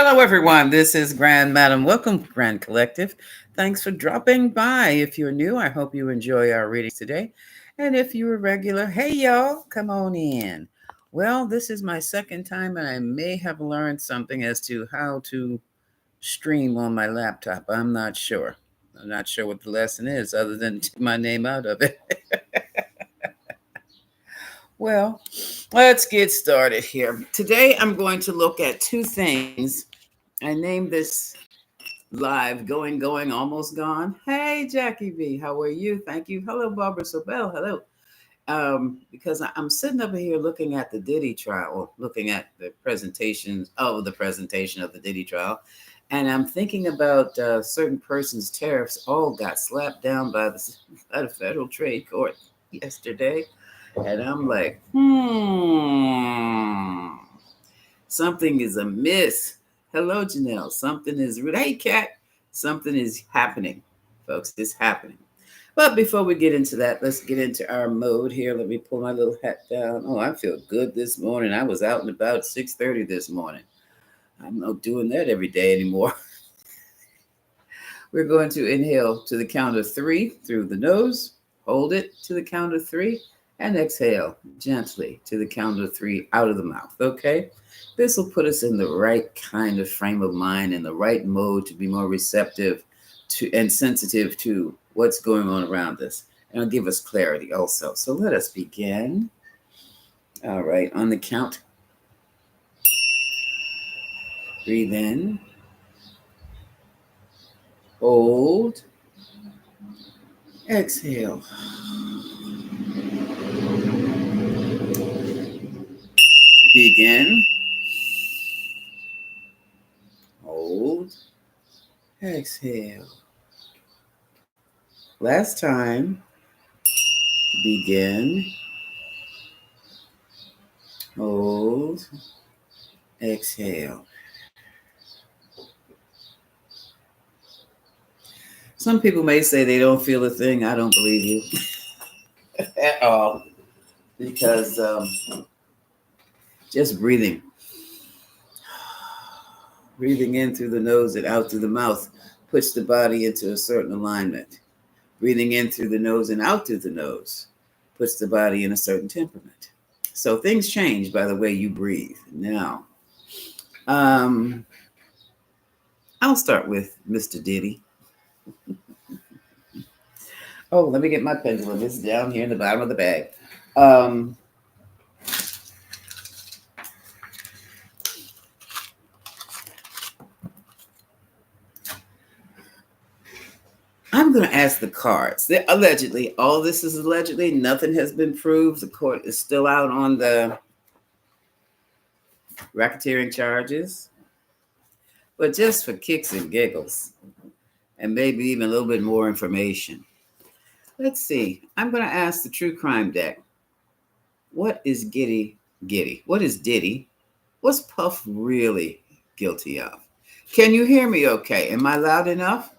Hello, everyone. This is Grand Madam. Welcome, Grand Collective. Thanks for dropping by. If you're new, I hope you enjoy our readings today. And if you're a regular, hey, y'all, come on in. Well, this is my second time, and I may have learned something as to how to stream on my laptop. I'm not sure. I'm not sure what the lesson is, other than take my name out of it. Well, let's get started here. Today, I'm going to look at two things. I named this live going, almost gone. Hey, Jackie V, how are you? Thank you. Hello, Barbara Sobel. Hello. Because I'm sitting over here looking at the Diddy trial, or looking at the presentation of the Diddy trial, and I'm thinking about certain persons' tariffs all got slapped down by the Federal Trade Court yesterday, and I'm like, something is amiss. Hello, Janelle. Something is rude. Hey, Kat. Something is happening, folks. It's happening. But before we get into that, let's get into our mode here. Let me pull my little hat down. Oh, I feel good this morning. I was out and about 6:30 this morning. I'm not doing that every day anymore. We're going to inhale to the count of three through the nose, hold it to the count of three, and exhale gently to the count of three out of the mouth. Okay? This will put us in the right kind of frame of mind, in the right mode to be more receptive to and sensitive to what's going on around us. And it'll give us clarity also. So let us begin. All right, on the count. Breathe in. Hold. Exhale. Begin. Hold. Exhale. Last time. Begin. Hold. Exhale. Some people may say they don't feel a thing. I don't believe you at all, because just breathing in through the nose and out through the mouth puts the body into a certain alignment. Breathing in through the nose and out through the nose puts the body in a certain temperament. So things change by the way you breathe. Now, I'll start with Mr. Diddy. Oh, let me get my pendulum. It's down here in the bottom of the bag. I'm going to ask the cards. Allegedly, all this is allegedly. Nothing has been proved. The court is still out on the racketeering charges. But just for kicks and giggles, and maybe even a little bit more information, let's see. I'm going to ask the True Crime deck. What is Giddy? What is Diddy? What's Puff really guilty of? Can you hear me okay? Am I loud enough?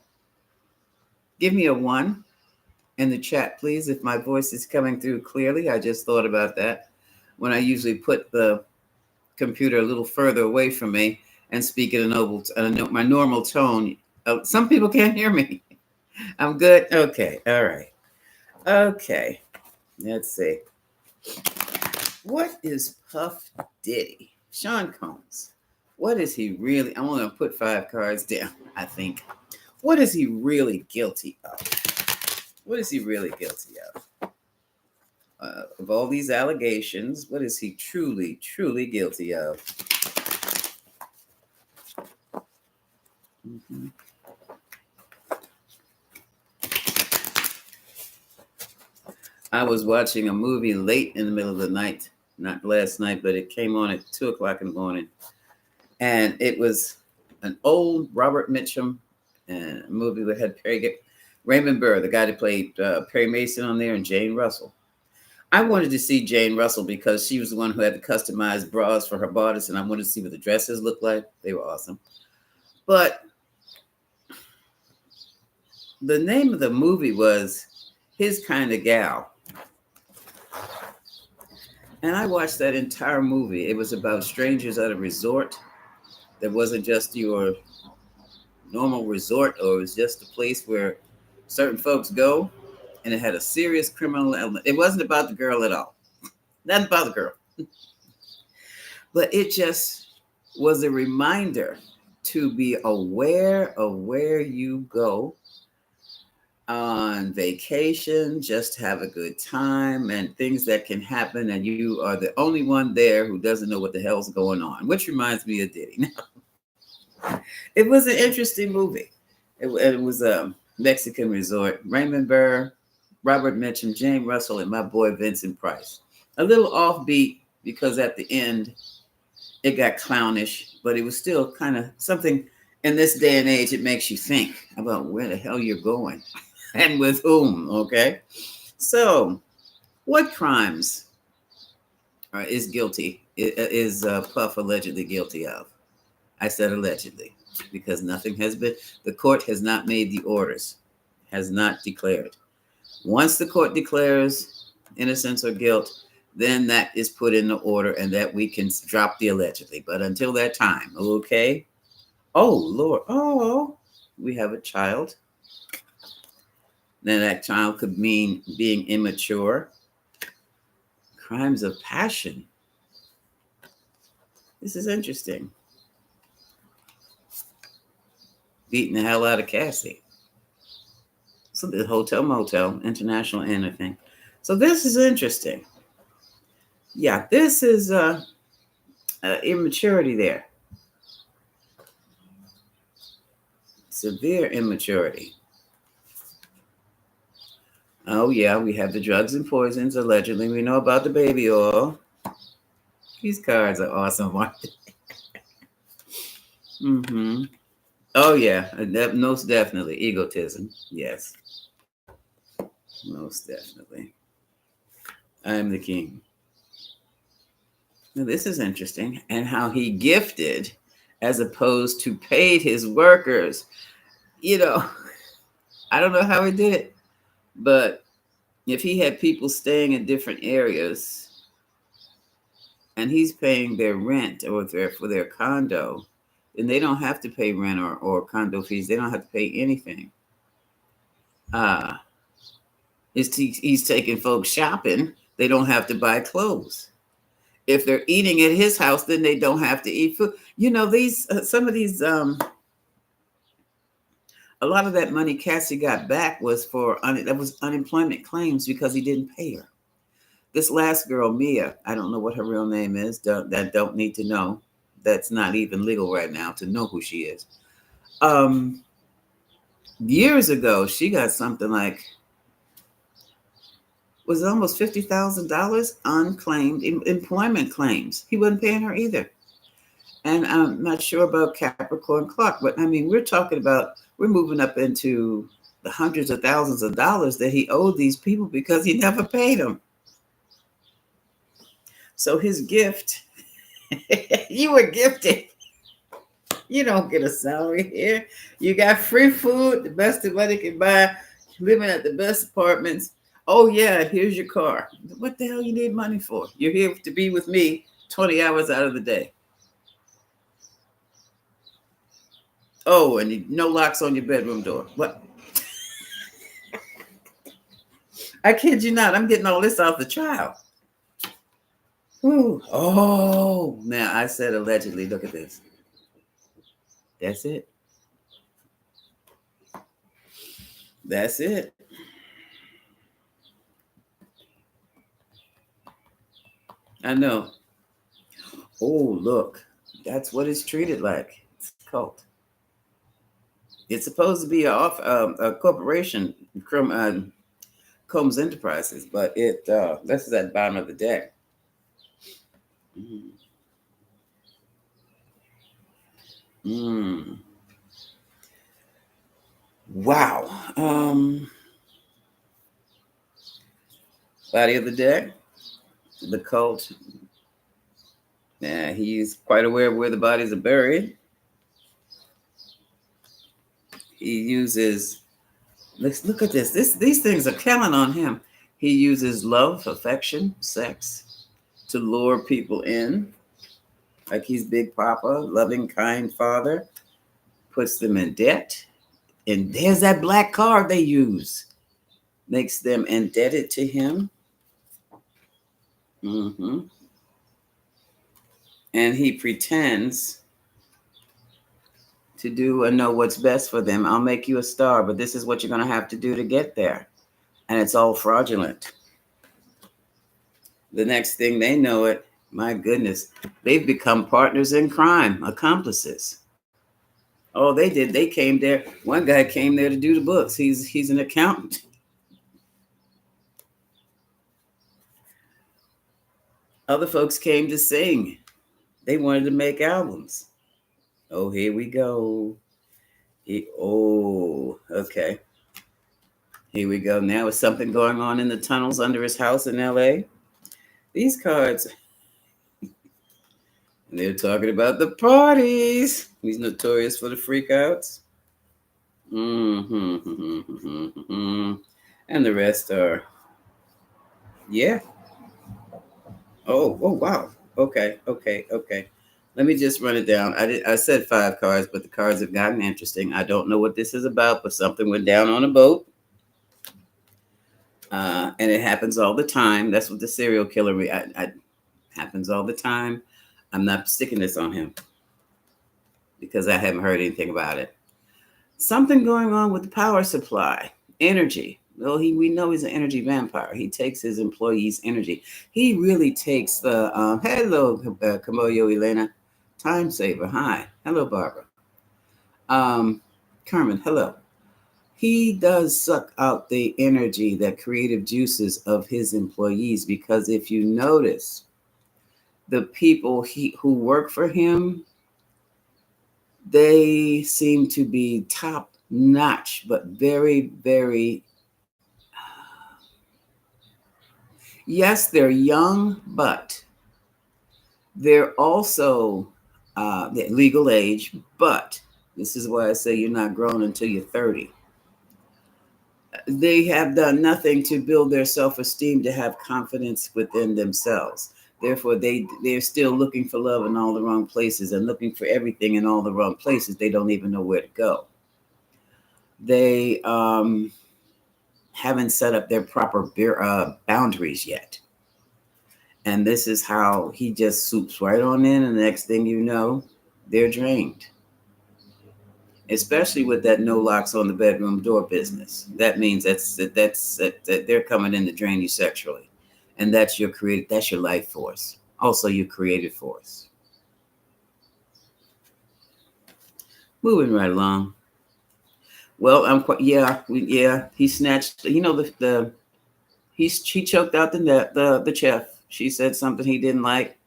Give me a 1 in the chat, please, if my voice is coming through clearly. I just thought about that when I usually put the computer a little further away from me and speak in my normal tone. Some people can't hear me. I'm good? Okay. All right. Okay. Let's see. What is Puff Diddy? Sean Combs. What is he really? I'm going to put 5 cards down, I think. What is he really guilty of? What is he really guilty of? Of all these allegations, what is he truly, truly guilty of? Mm-hmm. I was watching a movie late in the middle of the night, not last night, but it came on at 2:00 in the morning. And it was an old Robert Mitchum movie that had Raymond Burr, the guy that played Perry Mason on there, and Jane Russell. I wanted to see Jane Russell because she was the one who had the customized bras for her bodice, and I wanted to see what the dresses looked like. They were awesome. But the name of the movie was His Kind of Gal. And I watched that entire movie. It was about strangers at a resort. that wasn't just your normal resort, or it was just a place where certain folks go, and it had a serious criminal element. It wasn't about the girl at all. Nothing about the girl. But it just was a reminder to be aware of where you go on vacation, just have a good time, and things that can happen, and you are the only one there who doesn't know what the hell's going on, which reminds me of Diddy. It was an interesting movie. It was a Mexican resort. Raymond Burr, Robert Mitchum, Jane Russell, and my boy Vincent Price. A little offbeat because at the end it got clownish, but it was still kind of something. In this day and age, it makes you think about where the hell you're going and with whom. Okay, so what crimes is guilty? Is Puff allegedly guilty of? I said allegedly because nothing has been. The court has not made the orders, has not declared. Once the court declares innocence or guilt, then that is put in the order, and that we can drop the allegedly. But until that time, okay. Oh Lord, oh, we have a child. Then that child could mean being immature. Crimes of passion. This is interesting. Beating the hell out of Cassie. So the hotel, motel, international anything. So this is interesting. Yeah, this is immaturity there. Severe immaturity. Oh yeah, we have the drugs and poisons allegedly. We know about the baby oil. These cards are awesome, aren't they? Mm-hmm. Oh yeah, most definitely egotism. Yes, most definitely. I am the king. Now this is interesting, and how he gifted as opposed to paid his workers. You know, I don't know how he did it, but if he had people staying in different areas and he's paying their rent or for their condo, then they don't have to pay rent or condo fees. They don't have to pay anything. He's taking folks shopping. They don't have to buy clothes. If they're eating at his house, then they don't have to eat food. You know, these some of these a lot of that money Cassie got back was that was unemployment claims because he didn't pay her. This last girl, Mia, I don't know what her real name is. Don't need to know. That's not even legal right now to know who she is. Years ago, she got something like, was it almost $50,000 unclaimed employment claims. He wasn't paying her either. And I'm not sure about Capricorn Clark, but I mean, we're moving up into the hundreds of thousands of dollars that he owed these people because he never paid them. So his gift, you were gifted. You don't get a salary here. You got free food, the best the money can buy, living at the best apartments. Oh yeah, here's your car. What the hell you need money for? You're here to be with me 20 hours out of the day. Oh, and no locks on your bedroom door. What? I kid you not. I'm getting all this off the child. Ooh. Oh, now I said allegedly. Look at this. That's it. That's it. I know. Oh, look. That's what it's treated like. It's a cult. It's supposed to be a corporation, Combs Enterprises, but this is at the bottom of the deck. Mm. Wow. Body of the deck, the cult. Yeah, he's quite aware of where the bodies are buried. He uses, let's look at this. These things are telling on him. He uses love, affection, sex to lure people in. like he's Big Papa, loving, kind father, puts them in debt. And there's that black card they use, makes them indebted to him. hmm And he pretends to do and know what's best for them. I'll make you a star, but this is what you're going to have to do to get there. And it's all fraudulent. The next thing they know it, my goodness, they've become partners in crime, accomplices. Oh, they did. They came there. One guy came there to do the books. He's an accountant. Other folks came to sing. They wanted to make albums. Oh, here we go. Okay. Here we go. Now is something going on in the tunnels under his house in LA? These cards, they're talking about the parties. He's notorious for the freakouts. And the rest are, yeah. Oh, wow. Okay. Let me just run it down. I said 5 cards, but the cards have gotten interesting. I don't know what this is about, but something went down on a boat. And it happens all the time. That's what the serial killer happens all the time. I'm not sticking this on him because I haven't heard anything about it. Something going on with the power supply, energy. Well, we know he's an energy vampire. He takes his employees' energy. He really takes the hello, Kamoyo Elena, time saver. Hi, hello, Barbara. Carmen, hello. He does suck out the energy, the creative juices of his employees, because if you notice, the people who work for him, they seem to be top notch, but very, very, yes, they're young, but they're also legal age. But this is why I say you're not grown until you're 30. They have done nothing to build their self-esteem, to have confidence within themselves. Therefore, they're still looking for love in all the wrong places and looking for everything in all the wrong places. They don't even know where to go. They haven't set up their proper boundaries yet. And this is how he just swoops right on in, and the next thing you know, they're drained. Especially with that no locks on the bedroom door business. That means that they're coming in to drain you sexually. And that's your life force. Also your creative force. Moving right along. Well, he snatched, she choked out the chef. She said something he didn't like.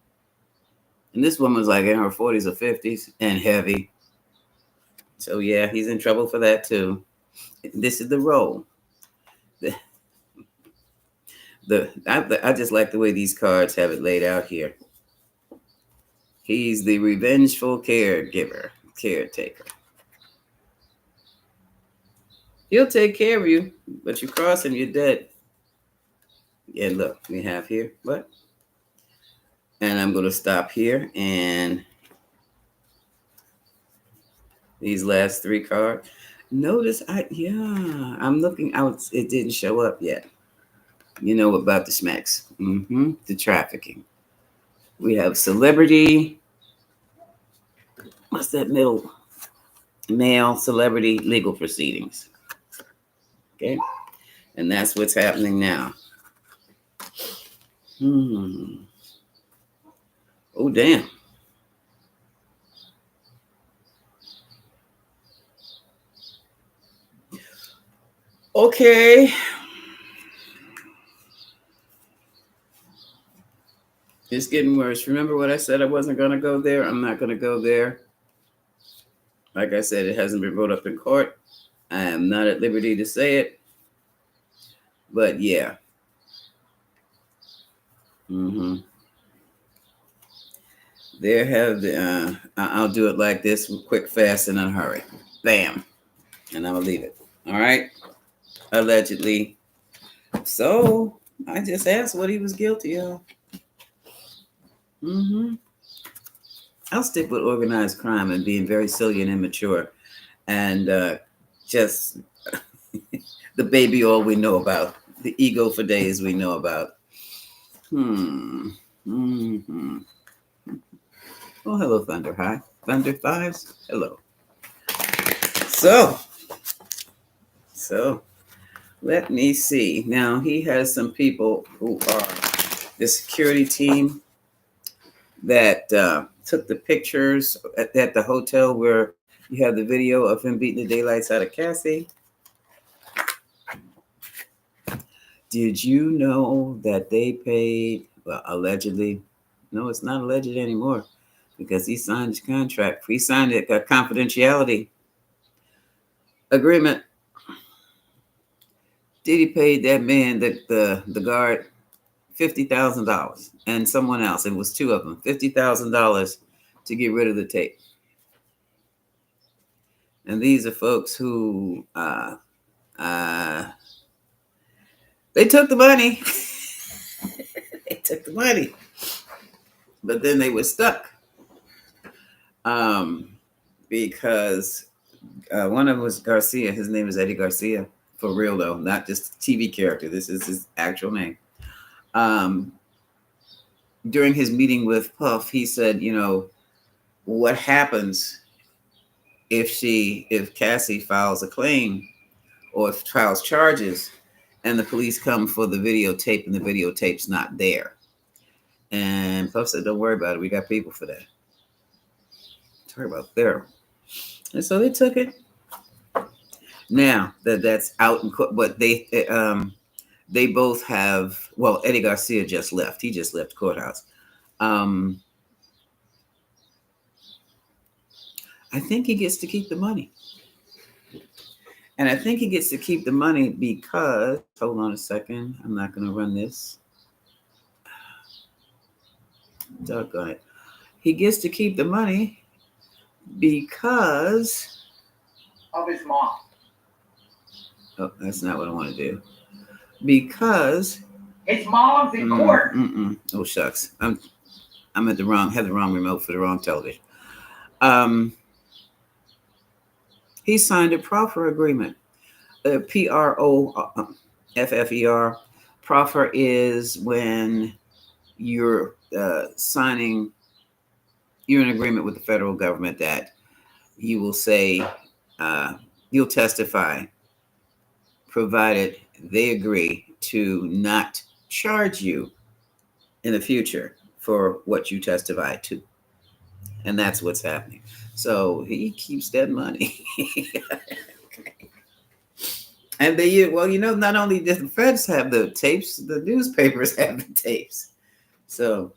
And this woman was like in her 40s or 50s and heavy. So yeah, he's in trouble for that too. This is the role. I just like the way these cards have it laid out here. He's the revengeful caretaker. He'll take care of you, but you cross him, you're dead. And look, we have here what? And I'm going to stop here, and these last 3 cards. Notice I'm looking out. It didn't show up yet. You know about the smacks. The trafficking. We have celebrity. What's that middle? Male celebrity legal proceedings. Okay. And that's what's happening now. Oh, damn. Okay. It's getting worse. Remember what I said? I wasn't going to go there. I'm not going to go there. Like I said, it hasn't been brought up in court. I am not at liberty to say it. But yeah. There have the, I'll do it like this, quick, fast, and in a hurry. Bam. And I'm going to leave it. All right. Allegedly. So I just asked what he was guilty of. I'll stick with organized crime and being very silly and immature and just the baby all we know about, the ego for days we know about. Hmm. Hmm. Oh, hello, Thunder. Hi. Thunder Thighs. Hello. So, so let me see. Now, he has some people who are the security team that took the pictures at the hotel where you have the video of him beating the daylights out of Cassie. Did you know that they paid, well, allegedly? No, it's not alleged anymore because he signed his contract. He signed a confidentiality agreement. Diddy paid that man, the guard, $50,000, and someone else. It was two of them, $50,000 to get rid of the tape. And these are folks who uh, they took the money. They took the money, but then they were stuck um, because one of them was Garcia. His name is Eddie Garcia, for real though, not just a TV character. This is his actual name. Um, During his meeting with Puff, he said, you know, what happens if Cassie files a claim or if files charges and the police come for the videotape and the videotape's not there. And Puff said, don't worry about it. We got people for that. Talk about there. And so they took it. Now that's out in court, but they both have. Well, Eddie Garcia just left. He just left the courthouse. I think he gets to keep the money, and I think he gets to keep the money because. Hold on a second. I'm not going to run this. Doggone it. He gets to keep the money because of his mom. Oh, that's not what I want to do. Because his mom's in court. Oh shucks, I'm at the wrong remote for the wrong television. He signed a proffer agreement. PROFFER. Proffer is when you're signing. You're in agreement with the federal government that you will say you'll testify, provided they agree to not charge you in the future for what you testify to. And that's what's happening. So he keeps that money. And not only did the feds have the tapes, the newspapers have the tapes. So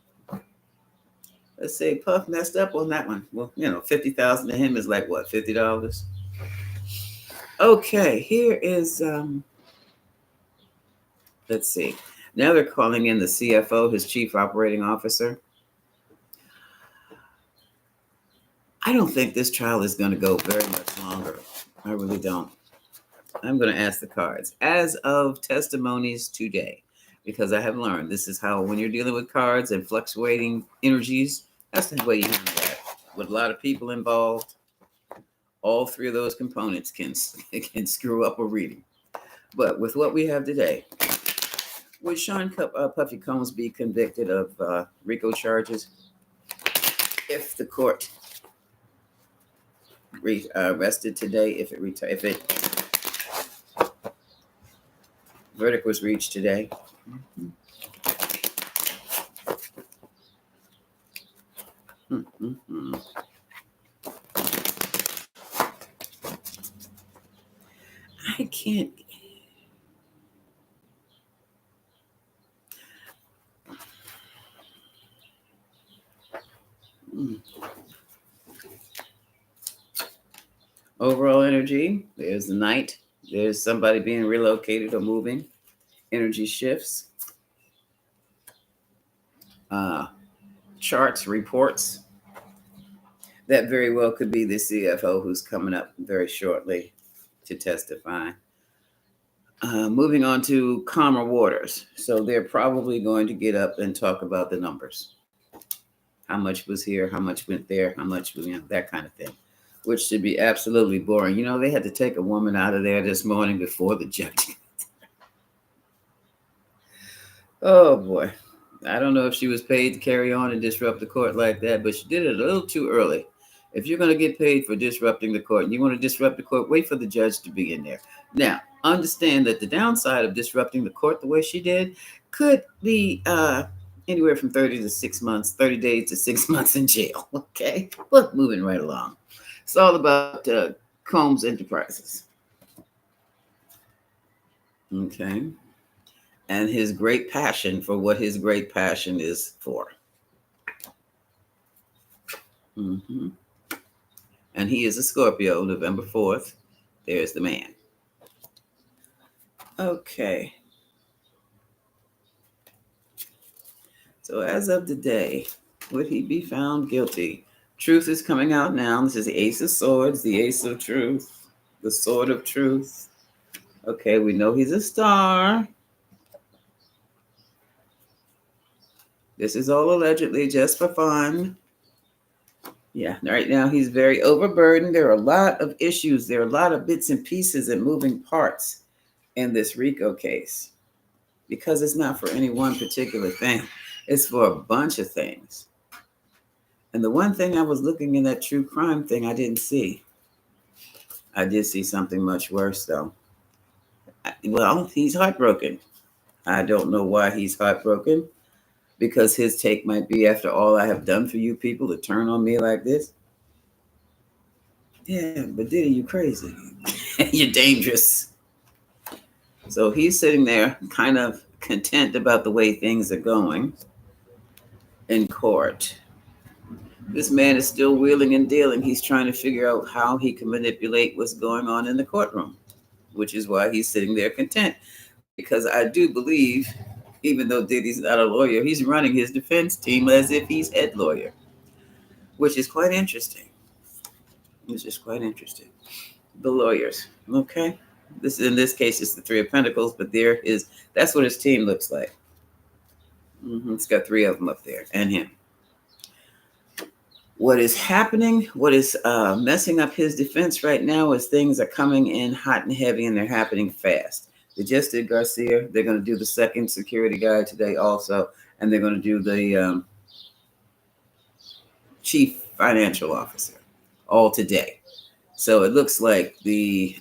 let's say Puff messed up on that one. Well, $50,000 to him is like what, $50? Okay, here is let's see. Now they're calling in the CFO, his chief operating officer. I don't think this trial is going to go very much longer. I really don't. I'm going to ask the cards. As of testimonies today, because I have learned this is how, when you're dealing with cards and fluctuating energies, that's the way you handle that. With a lot of people involved, all three of those components can screw up a reading. But with what we have today, would Sean Puffy Combs be convicted of RICO charges if the court rested today? If it verdict was reached today? I can't. Overall energy, there's the night. There's somebody being relocated or moving. Energy shifts. Charts, reports. That very well could be the CFO who's coming up very shortly to testify. Moving on to calmer waters. So they're probably going to get up and talk about the numbers. how much was here, how much went there, how much was, that kind of thing, which should be absolutely boring. They had to take a woman out of there this morning before the judge. Oh boy. I don't know if she was paid to carry on and disrupt the court like that, but she did it a little too early. If you're going to get paid for disrupting the court and you want to disrupt the court, wait for the judge to be in there. Now, understand that the downside of disrupting the court the way she did could be anywhere from 30 to 6 months, 30 days to 6 months in jail. Okay? Look, moving right along. It's all about Combs Enterprises. Okay? And his great passion for what his great passion is for. Mm-hmm. And he is a Scorpio, November 4th. There's the man. Okay. So as of today, would he be found guilty? Truth is coming out now. This is the Ace of Swords, the Ace of Truth, the Sword of Truth. Okay, we know he's a star. This is all allegedly just for fun. Yeah, right now he's very overburdened. There are a lot of issues. There are a lot of bits and pieces and moving parts in this RICO case because it's not for any one particular thing. It's for a bunch of things. And the one thing I was looking in that true crime thing, I didn't see. I did see something much worse, though. Well, he's heartbroken. I don't know why he's heartbroken. Because his take might be, after all I have done for you people, to turn on me like this. Yeah, but Diddy, you crazy. You're dangerous. So he's sitting there kind of content about the way things are going in court. This man is still wheeling and dealing. He's trying to figure out how he can manipulate what's going on in the courtroom, which is why he's sitting there content. Because I do believe, even though Diddy's not a lawyer, he's running his defense team as if he's head lawyer, which is quite interesting. It's just quite interesting. The lawyers, okay? In this case, it's the Three of Pentacles, but that's what his team looks like. It's got three of them up there, and him. What is happening, what is messing up his defense right now is things are coming in hot and heavy, and they're happening fast. They just did Garcia. They're going to do the second security guy today also. And they're going to do the chief financial officer all today. So it looks like the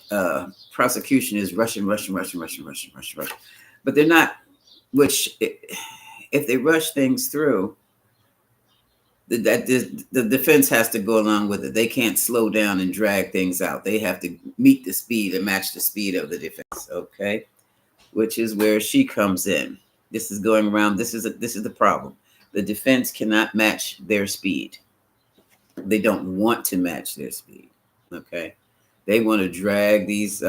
prosecution is rushing. But they're not, if they rush things through, the defense has to go along with it. They can't slow down and drag things out. They have to meet the speed and match the speed of the defense, okay? Which is where she comes in. This is going around. This is the problem. The defense cannot match their speed. They don't want to match their speed, okay? They want to drag these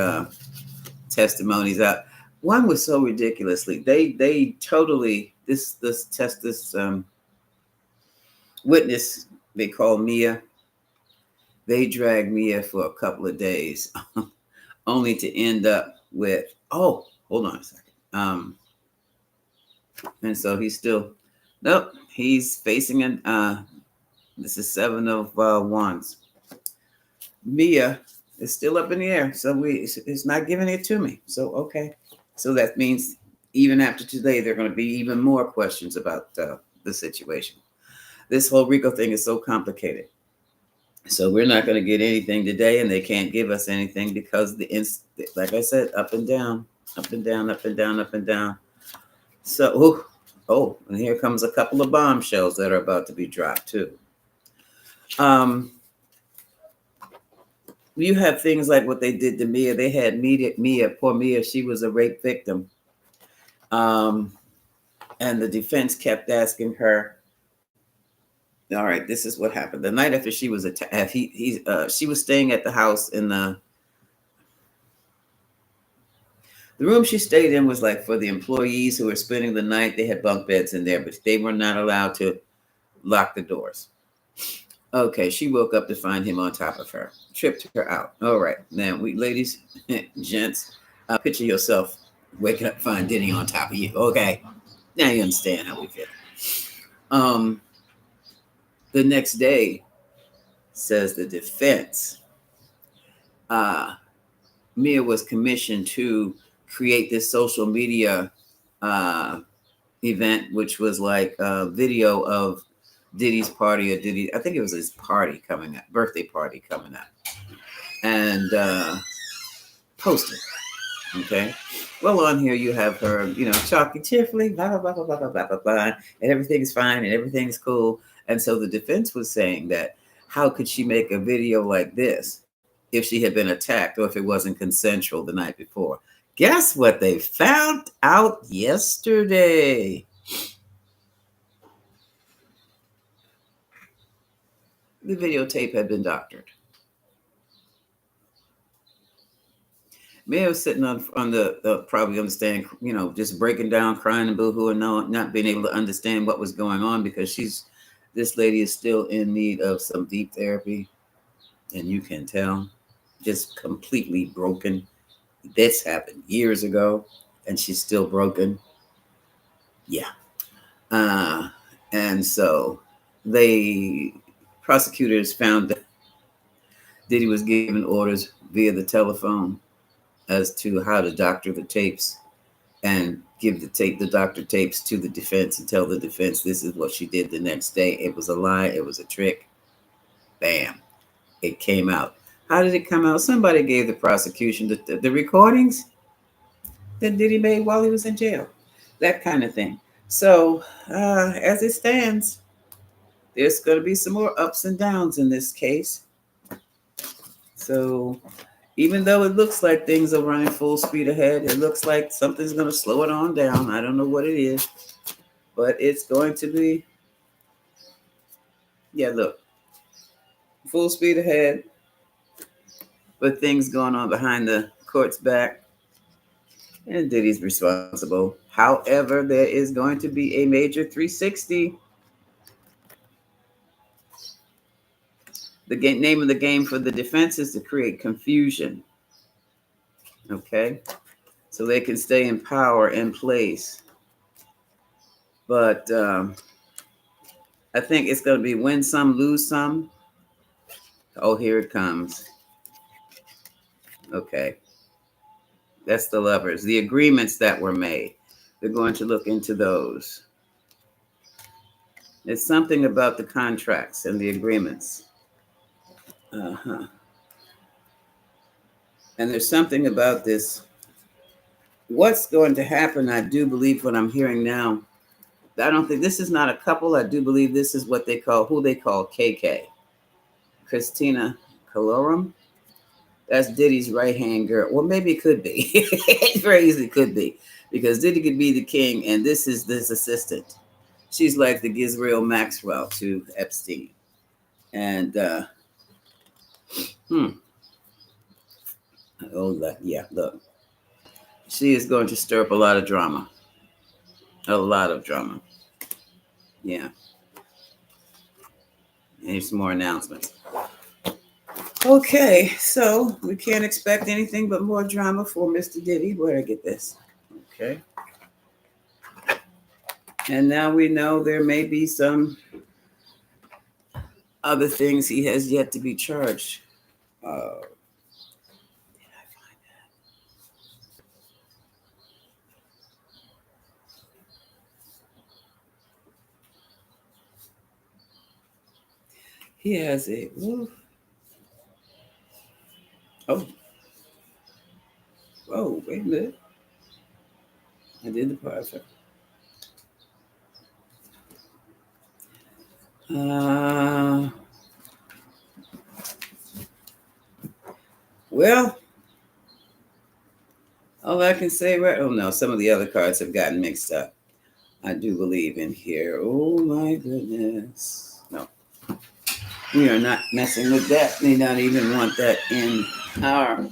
testimonies out. One was so ridiculously. They totally this witness they call Mia. They dragged Mia for a couple of days, only to end up with hold on a second. And so he's still he's facing an this is Seven of Wands. Mia is still up in the air, so it's not giving it to me. So okay, so that means even after today, there are going to be even more questions about the situation. This whole RICO thing is so complicated. So we're not going to get anything today, and they can't give us anything because like I said, up and down, up and down, up and down, up and down. So, and here comes a couple of bombshells that are about to be dropped too. You have things like what they did to Mia. They had poor Mia, she was a rape victim. And the defense kept asking her, all right, this is what happened. The night after she was attacked, she was staying at the house in the room she stayed in was like for the employees who were spending the night. They had bunk beds in there, but they were not allowed to lock the doors. Okay, she woke up to find him on top of her, tripped her out. All right, now ladies, gents, picture yourself waking up, find Diddy on top of you. Okay, now you understand how we feel. The next day, says the defense, uh, Mia was commissioned to create this social media uh, event, which was like a video of Diddy's party, or Diddy, I think it was his party coming up, birthday party coming up, and post it. Okay. Well, on here you have her, talking cheerfully, blah, blah, blah, blah, blah, blah, blah, blah, blah, and everything's fine and everything's cool. And so the defense was saying that how could she make a video like this if she had been attacked or if it wasn't consensual the night before? Guess what they found out yesterday? The videotape had been doctored. Mia was sitting on the probably understand, just breaking down, crying and boohoo, and not being able to understand what was going on because this lady is still in need of some deep therapy, and you can tell, just completely broken. This happened years ago, and she's still broken. Yeah, and so prosecutors found that Diddy was given orders via the telephone as to how to doctor the tapes and give the doctor tapes to the defense and tell the defense this is what she did the next day. It was a lie. It was a trick. Bam. It came out. How did it come out? Somebody gave the prosecution the recordings that Diddy made while he was in jail. That kind of thing. So as it stands, there's going to be some more ups and downs in this case. So even though it looks like things are running full speed ahead, it looks like something's going to slow it on down. I don't know what it is, but it's going to be, look, full speed ahead, but things going on behind the court's back, and Diddy's responsible. However, there is going to be a major 360. The name of the game for the defense is to create confusion. Okay? So they can stay in power in place. But I think it's going to be win some, lose some. Oh, here it comes. Okay. That's the levers. The agreements that were made. They're going to look into those. It's something about the contracts and the agreements. And there's something about this. What's going to happen, I do believe what I'm hearing now. I don't think this is not a couple. I do believe this is what they call KK. Christina Colorum. That's Diddy's right-hand girl. Well, maybe it could be. It very easily could be. Because Diddy could be the king, and this is this assistant. She's like the Gizrael Maxwell to Epstein. And, look. She is going to stir up a lot of drama. A lot of drama. Yeah. And some more announcements. Okay, so we can't expect anything but more drama for Mr. Diddy. Where did I get this? Okay. And now we know there may be some other things he has yet to be charged. Did I find that? He has a. Oh, wait a minute. I did the project. Well, all I can say some of the other cards have gotten mixed up. I do believe in here. Oh my goodness. No. We are not messing with that. We not even want that in our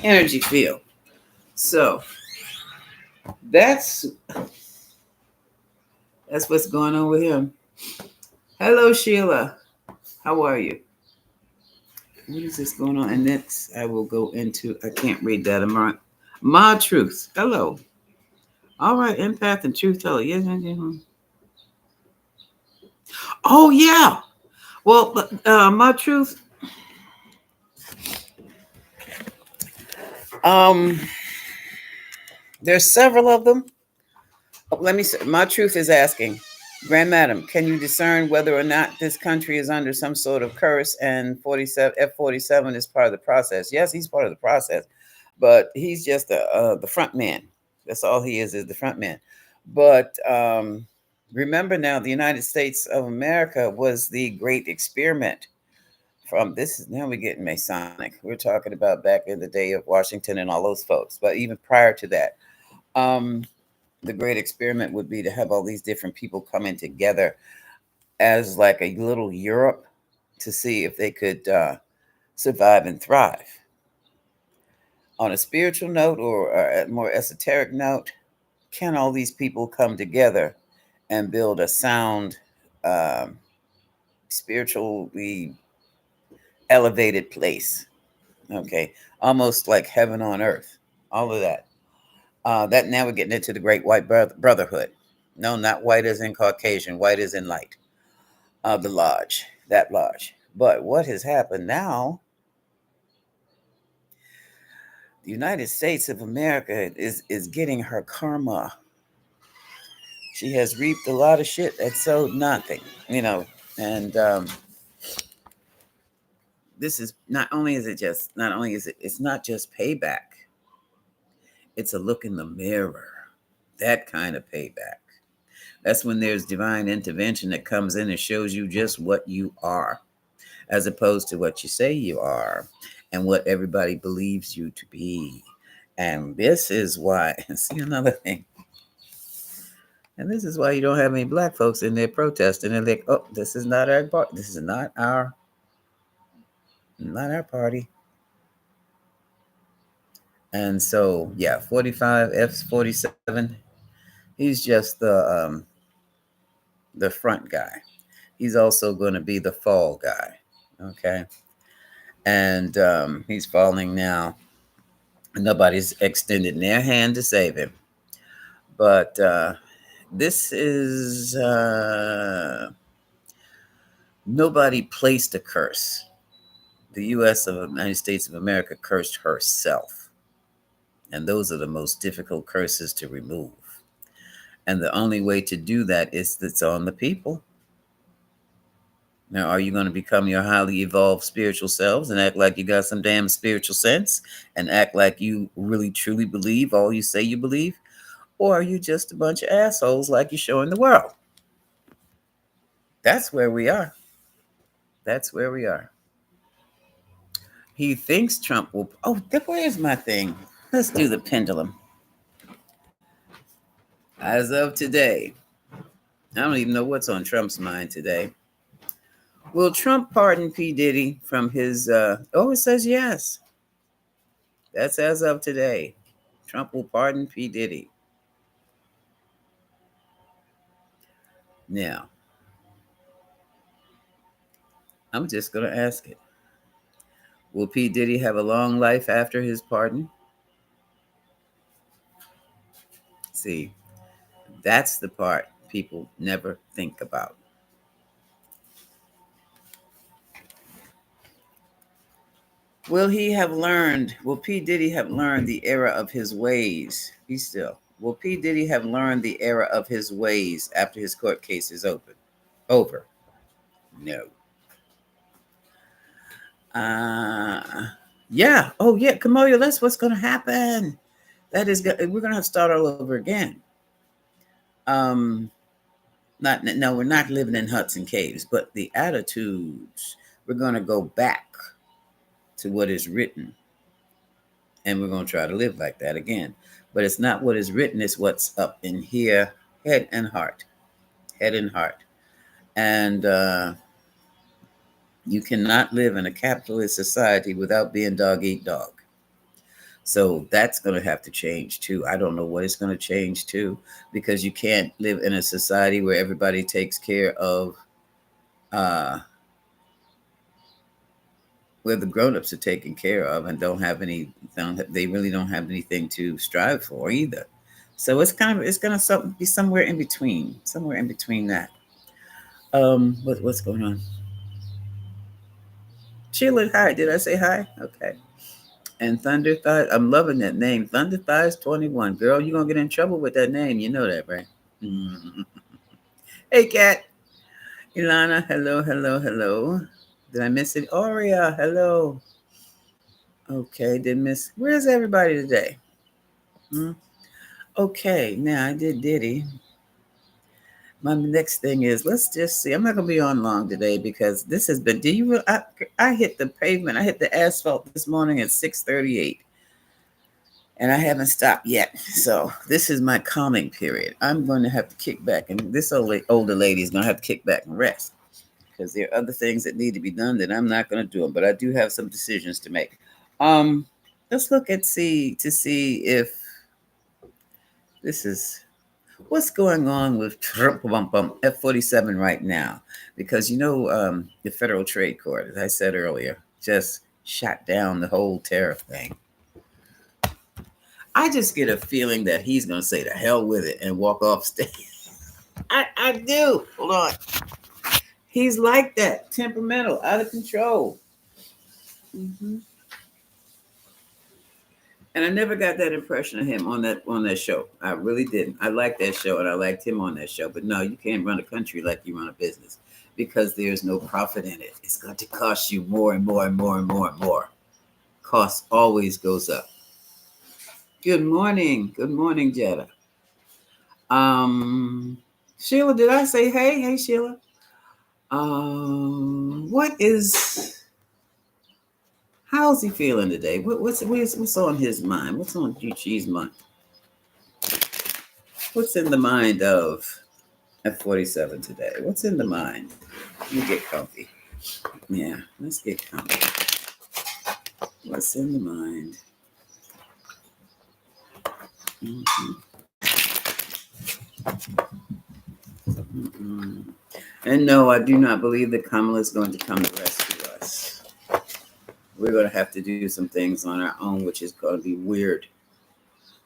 energy field. So that's what's going on with him. Hello, Sheila. How are you? What is this going on? And next I will go into, I can't read that. Ma Truth. Hello. All right, empath and truth teller. Yes. Oh, yeah. Well, my truth, um, there's several of them. Let me say, my truth is asking, Grand Madam, can you discern whether or not this country is under some sort of curse and 47 F-47 is part of the process? Yes, he's part of the process, but he's just the front man. That's all he is the front man. But remember now, the United States of America was the great experiment. From this is now we're getting Masonic. We're talking about back in the day of Washington and all those folks, but even prior to that. Um, the great experiment would be to have all these different people coming together as like a little Europe to see if they could survive and thrive. On a spiritual note or a more esoteric note, can all these people come together and build a sound, um, spiritually elevated place? Okay, almost like heaven on earth, all of that. That now we're getting into the great white brotherhood. No, not white as in Caucasian, white as in light. The lodge, that lodge. But what has happened now, the United States of America is getting her karma. She has reaped a lot of shit that sowed nothing, you know. And this is not only is it's not just payback, it's a look in the mirror. That kind of payback. That's when there's divine intervention that comes in and shows you just what you are, as opposed to what you say you are and what everybody believes you to be. And this is why, see another thing, and this is why you don't have any black folks in there protesting. They're like, oh, this is not our party. This is not our party. And so, yeah, 45 F-47. He's just the front guy. He's also going to be the fall guy. Okay, and he's falling now. Nobody's extended their hand to save him. But this is nobody placed a curse. The U.S. of the United States of America cursed herself, and those are the most difficult curses to remove. And the only way to do that is that's on the people. Now, are you going to become your highly evolved spiritual selves and act like you got some damn spiritual sense and act like you really truly believe all you say you believe? Or are you just a bunch of assholes like you're showing the world? That's where we are. That's where we are. He thinks Trump will. Oh, where's my thing? Let's do the pendulum. As of today, I don't even know what's on Trump's mind today. Will Trump pardon P. Diddy from his. Oh, it says yes. That's as of today. Trump will pardon P. Diddy. Now, I'm just going to ask it. Will P. Diddy have a long life after his pardon? See, that's the part people never think about. Will P. Diddy have learned the error of his ways? Be still. Will P. Diddy have learned the error of his ways after his court case is over? No. Yeah. Oh, yeah. Kamoya, that's what's going to happen. We're going to have to start all over again. No, we're not living in huts and caves, but the attitudes, we're going to go back to what is written, and we're going to try to live like that again. But it's not what is written, it's what's up in here, head and heart. And you cannot live in a capitalist society without being dog eat dog. So that's going to have to change too. I don't know what it's going to change to, because you can't live in a society where everybody takes care of uh, where the grown-ups are taken care of and they really don't have anything to strive for either. So it's going to be somewhere in between that. What's going on? Sheila, hi. Did I say hi? Okay. And Thunder Thighs, I'm loving that name. Thunder Thighs 21. Girl, you're going to get in trouble with that name. You know that, right? Mm. Hey, Kat. Ilana, hello, hello, hello. Did I miss it? Aurea, hello. Okay, did miss. Where's everybody today? Hmm? Okay, now I did Diddy. My next thing is let's just see. I'm not gonna be on long today because this has been. Do you? I hit the pavement. I hit the asphalt this morning at 6:38, and I haven't stopped yet. So this is my calming period. I'm going to have to kick back, and this older lady is going to have to kick back and rest because there are other things that need to be done that I'm not going to do them. But I do have some decisions to make. Um, let's look at see if this is what's going on with F-47 right now, because the Federal Trade Court, as I said earlier, just shot down the whole tariff thing. I just get a feeling that he's going to say the hell with it and walk off stage. I do. Hold on. He's like that, temperamental, out of control. Mm-hmm. And I never got that impression of him on that show. I really didn't. I liked that show and I liked him on that show. But no, you can't run a country like you run a business because there's no profit in it. It's going to cost you more and more and more and more and more. Cost always goes up. Good morning. Good morning, Jedha. Sheila, did I say hey? Hey, Sheila. How's he feeling today? What's on his mind? What's on Yuchi's mind? What's in the mind of F-47 today? What's in the mind? Let me get comfy. Yeah, let's get comfy. What's in the mind? Mm-hmm. Mm-hmm. And no, I do not believe that Kamala is going to come to rescue us. We're going to have to do some things on our own, which is going to be weird.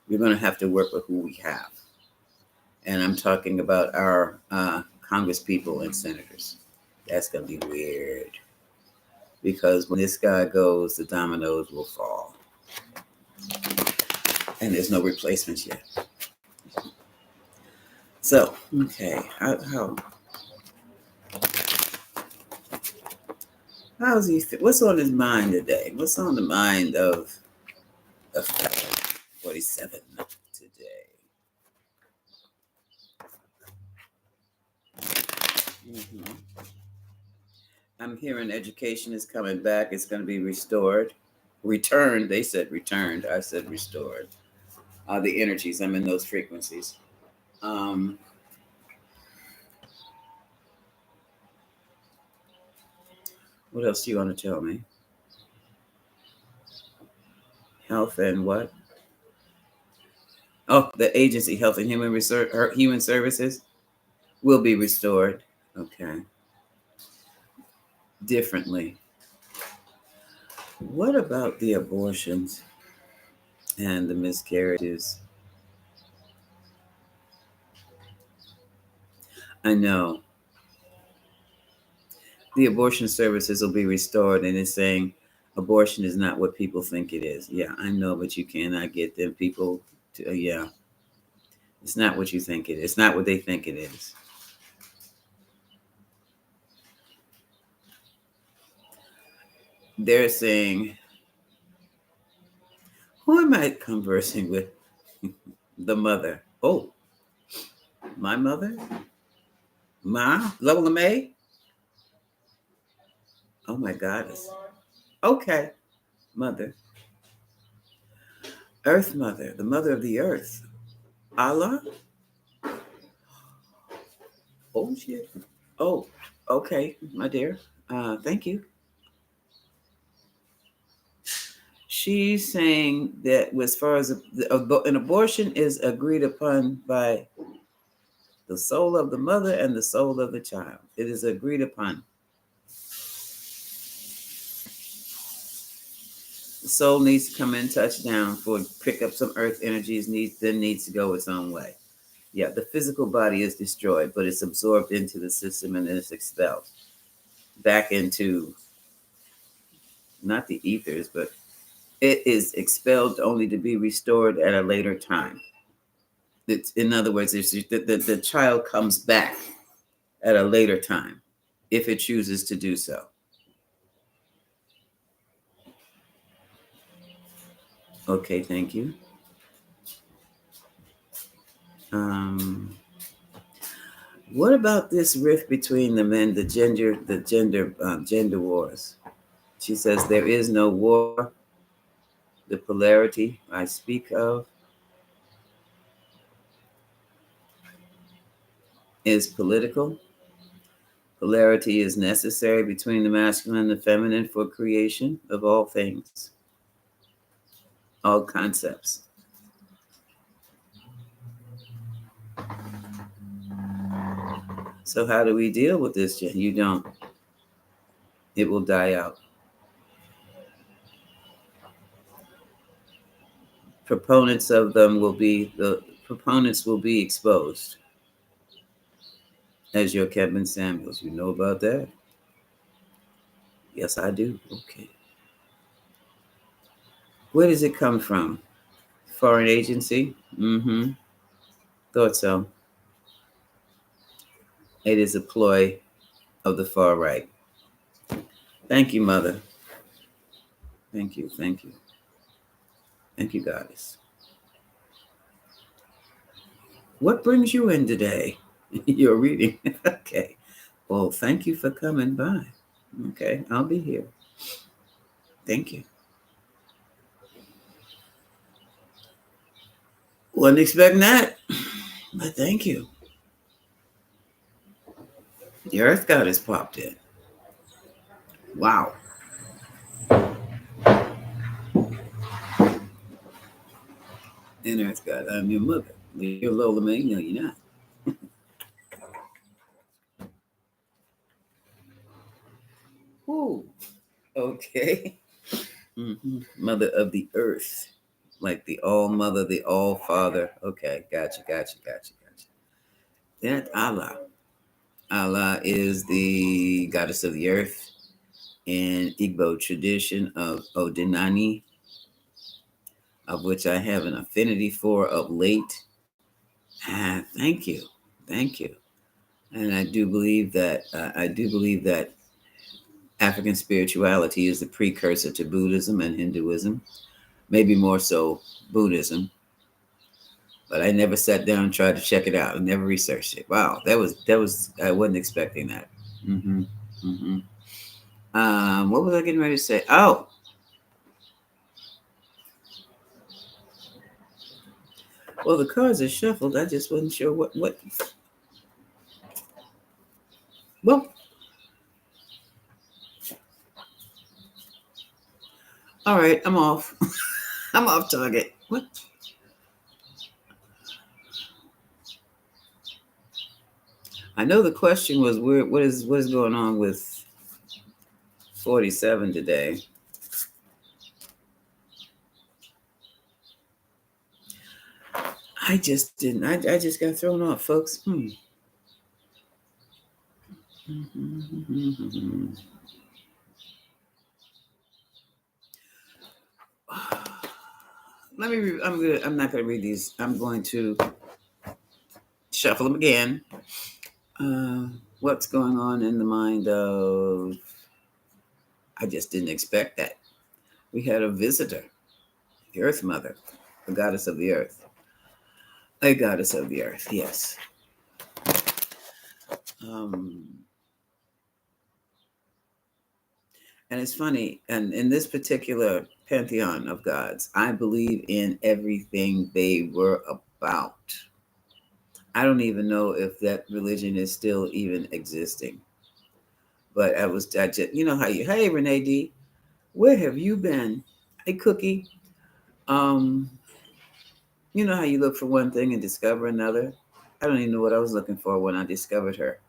We're going to have to work with who we have. And I'm talking about our Congress people and senators. That's going to be weird. Because when this guy goes, the dominoes will fall. And there's no replacements yet. So, okay, how's he? What's on his mind today? What's on the mind of 47 today? Mm-hmm. I'm hearing education is coming back. It's going to be restored, returned. They said returned. I said restored. The energies. I'm in those frequencies. What else do you want to tell me? Health and what? Oh, the agency, Health and Human Services, will be restored. Okay. Differently. What about the abortions and the miscarriages? I know the abortion services will be restored, and it's saying abortion is not what people think it is. Yeah, I know, but you cannot get them people to, yeah. It's not what you think it is. It's not what they think it is. They're saying, who am I conversing with? The mother. Oh, my mother? Ma? Lola May? Oh my goddess. Okay. Mother. Earth Mother, the mother of the earth. Allah? Oh shit. Oh, okay, my dear. Thank you. She's saying that as far as an abortion is agreed upon by the soul of the mother and the soul of the child. It is agreed upon. The soul needs to come in, touch down, pick up some earth energies, needs to go its own way. Yeah, the physical body is destroyed, but it's absorbed into the system and then it's expelled back into not the ethers, but it is expelled only to be restored at a later time. It's, in other words, the child comes back at a later time if it chooses to do so. Okay, thank you. Um, what about this rift between the men, gender wars? She says there is no war. The polarity I speak of is political. Polarity is necessary between the masculine and the feminine for creation of all things, all concepts. So how do we deal with this, Jen? You don't. It will die out. The proponents will be exposed as your Kevin Samuels. You know about that? Yes, I do. Okay. Where does it come from? Foreign agency? Mm-hmm. Thought so. It is a ploy of the far right. Thank you, Mother. Thank you. Thank you. Thank you, Goddess. What brings you in today? You're reading. Okay. Well, thank you for coming by. Okay, I'll be here. Thank you. Wasn't expecting that, but thank you. The Earth Goddess popped in. Wow. And Earth God, I'm your mother. You're Lola May. No, you're not. Ooh. Okay. Mother of the Earth. Like the All Mother, the All Father. Okay, gotcha. That Allah. Allah is the goddess of the earth in Igbo tradition of Odinani, of which I have an affinity for of late. Thank you. Thank you. And I do believe that African spirituality is the precursor to Buddhism and Hinduism, maybe more so Buddhism. But I never sat down and tried to check it out. I never researched it. Wow, that was I wasn't expecting that. Mm-hmm. Mm-hmm. What was I getting ready to say? Oh, well, the cards are shuffled. I just wasn't sure what. Well, all right, I'm off. I'm off target. What? I know the question was where. What is going on with 47 today? I just didn't. I just got thrown off, folks. Let me. I'm not gonna read these. I'm going to shuffle them again. What's going on in the mind of? I just didn't expect that. We had a visitor, the Earth Mother, the goddess of the earth. A goddess of the earth, yes. Um, and it's funny, and in this particular pantheon of gods, I believe in everything they were about. I don't even know if that religion is still even existing. But I just, you know how hey, Renee D, where have you been? Hey, Cookie. Um, you know how you look for one thing and discover another? I don't even know what I was looking for when I discovered her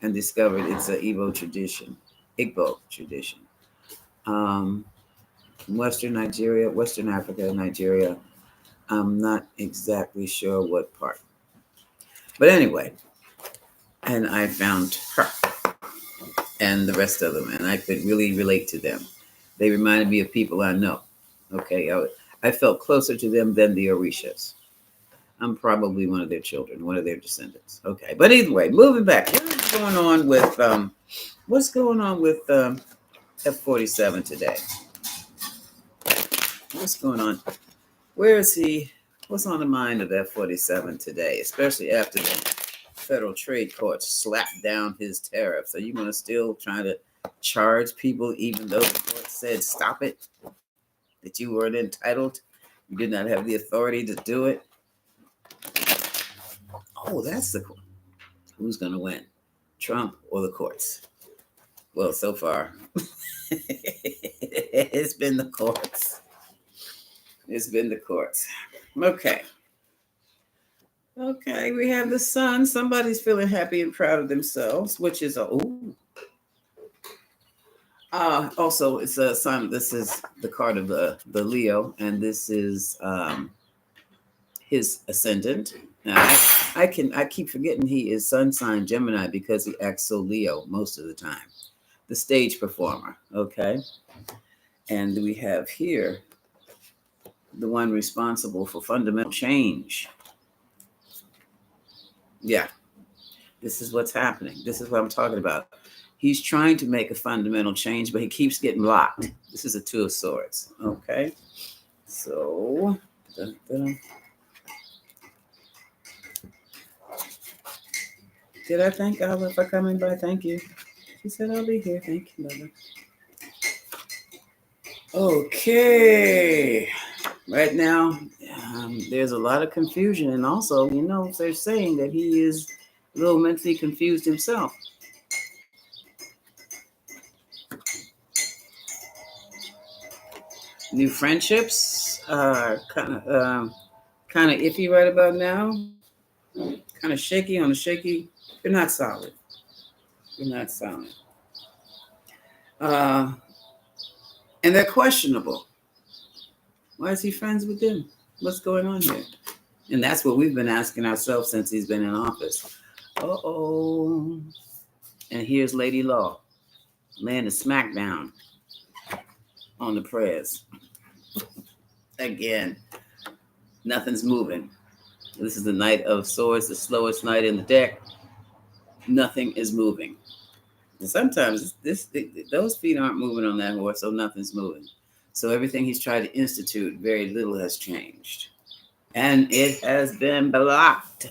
and discovered it's an Igbo tradition. Um, Western Africa, Nigeria. I'm not exactly sure what part. But anyway, and I found her and the rest of them, and I could really relate to them. They reminded me of people I know. Okay, I felt closer to them than the Orishas. I'm probably one of their children, one of their descendants. Okay, but either way, moving back, what's going on with F-47 today? What's going on? Where is he? What's on the mind of F-47 today, especially after the federal trade court slapped down his tariffs? Are you going to still try to charge people even though the court said stop it? That you weren't entitled? You did not have the authority to do it? Oh, that's the court. Who's going to win? Trump or the courts? Well, so far, it's been the courts. It's been the courts. Okay. Okay, we have the sun. Somebody's feeling happy and proud of themselves, which is also it's a sun. This is the card of the Leo, and this is his ascendant. Now, I keep forgetting he is sun sign Gemini because he acts so Leo most of the time. The stage performer, okay? And we have here the one responsible for fundamental change. Yeah, this is what's happening. This is what I'm talking about. He's trying to make a fundamental change, but he keeps getting blocked. This is a Two of Swords, okay? So, did I thank Alva for coming by? Thank you. She said, I'll be here. Thank you, Mother. Okay. Right now, there's a lot of confusion. And also, they're saying that he is a little mentally confused himself. New friendships are kind of iffy right about now. Kind of shaky on the shaky. They're not solid. They're not solid. And they're questionable. Why is he friends with them? What's going on here? And that's what we've been asking ourselves since he's been in office. Uh-oh. And here's Lady Law laying a smackdown on the prayers. Again, nothing's moving. This is the Knight of Swords, the slowest knight in the deck. Nothing is moving. And sometimes those feet aren't moving on that horse, so nothing's moving. So everything he's tried to institute, very little has changed. And it has been blocked.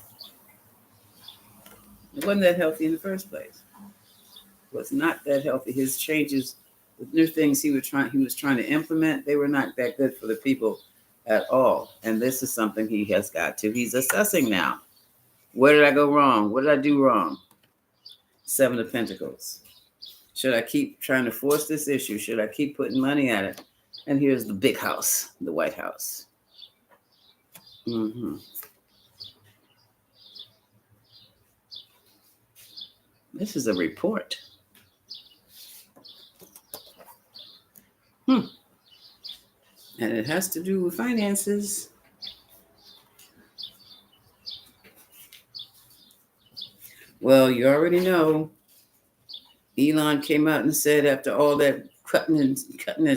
It wasn't that healthy in the first place. It was not that healthy. His changes, the new things he was trying to implement, they were not that good for the people at all. And this is something he has got to. He's assessing now. Where did I go wrong? What did I do wrong? Seven of Pentacles. Should I keep trying to force this issue? Should I keep putting money at it? And here's the big house, the White House. Mm-hmm. This is a report. And it has to do with finances. Well, you already know. Elon came out and said after all that cutting and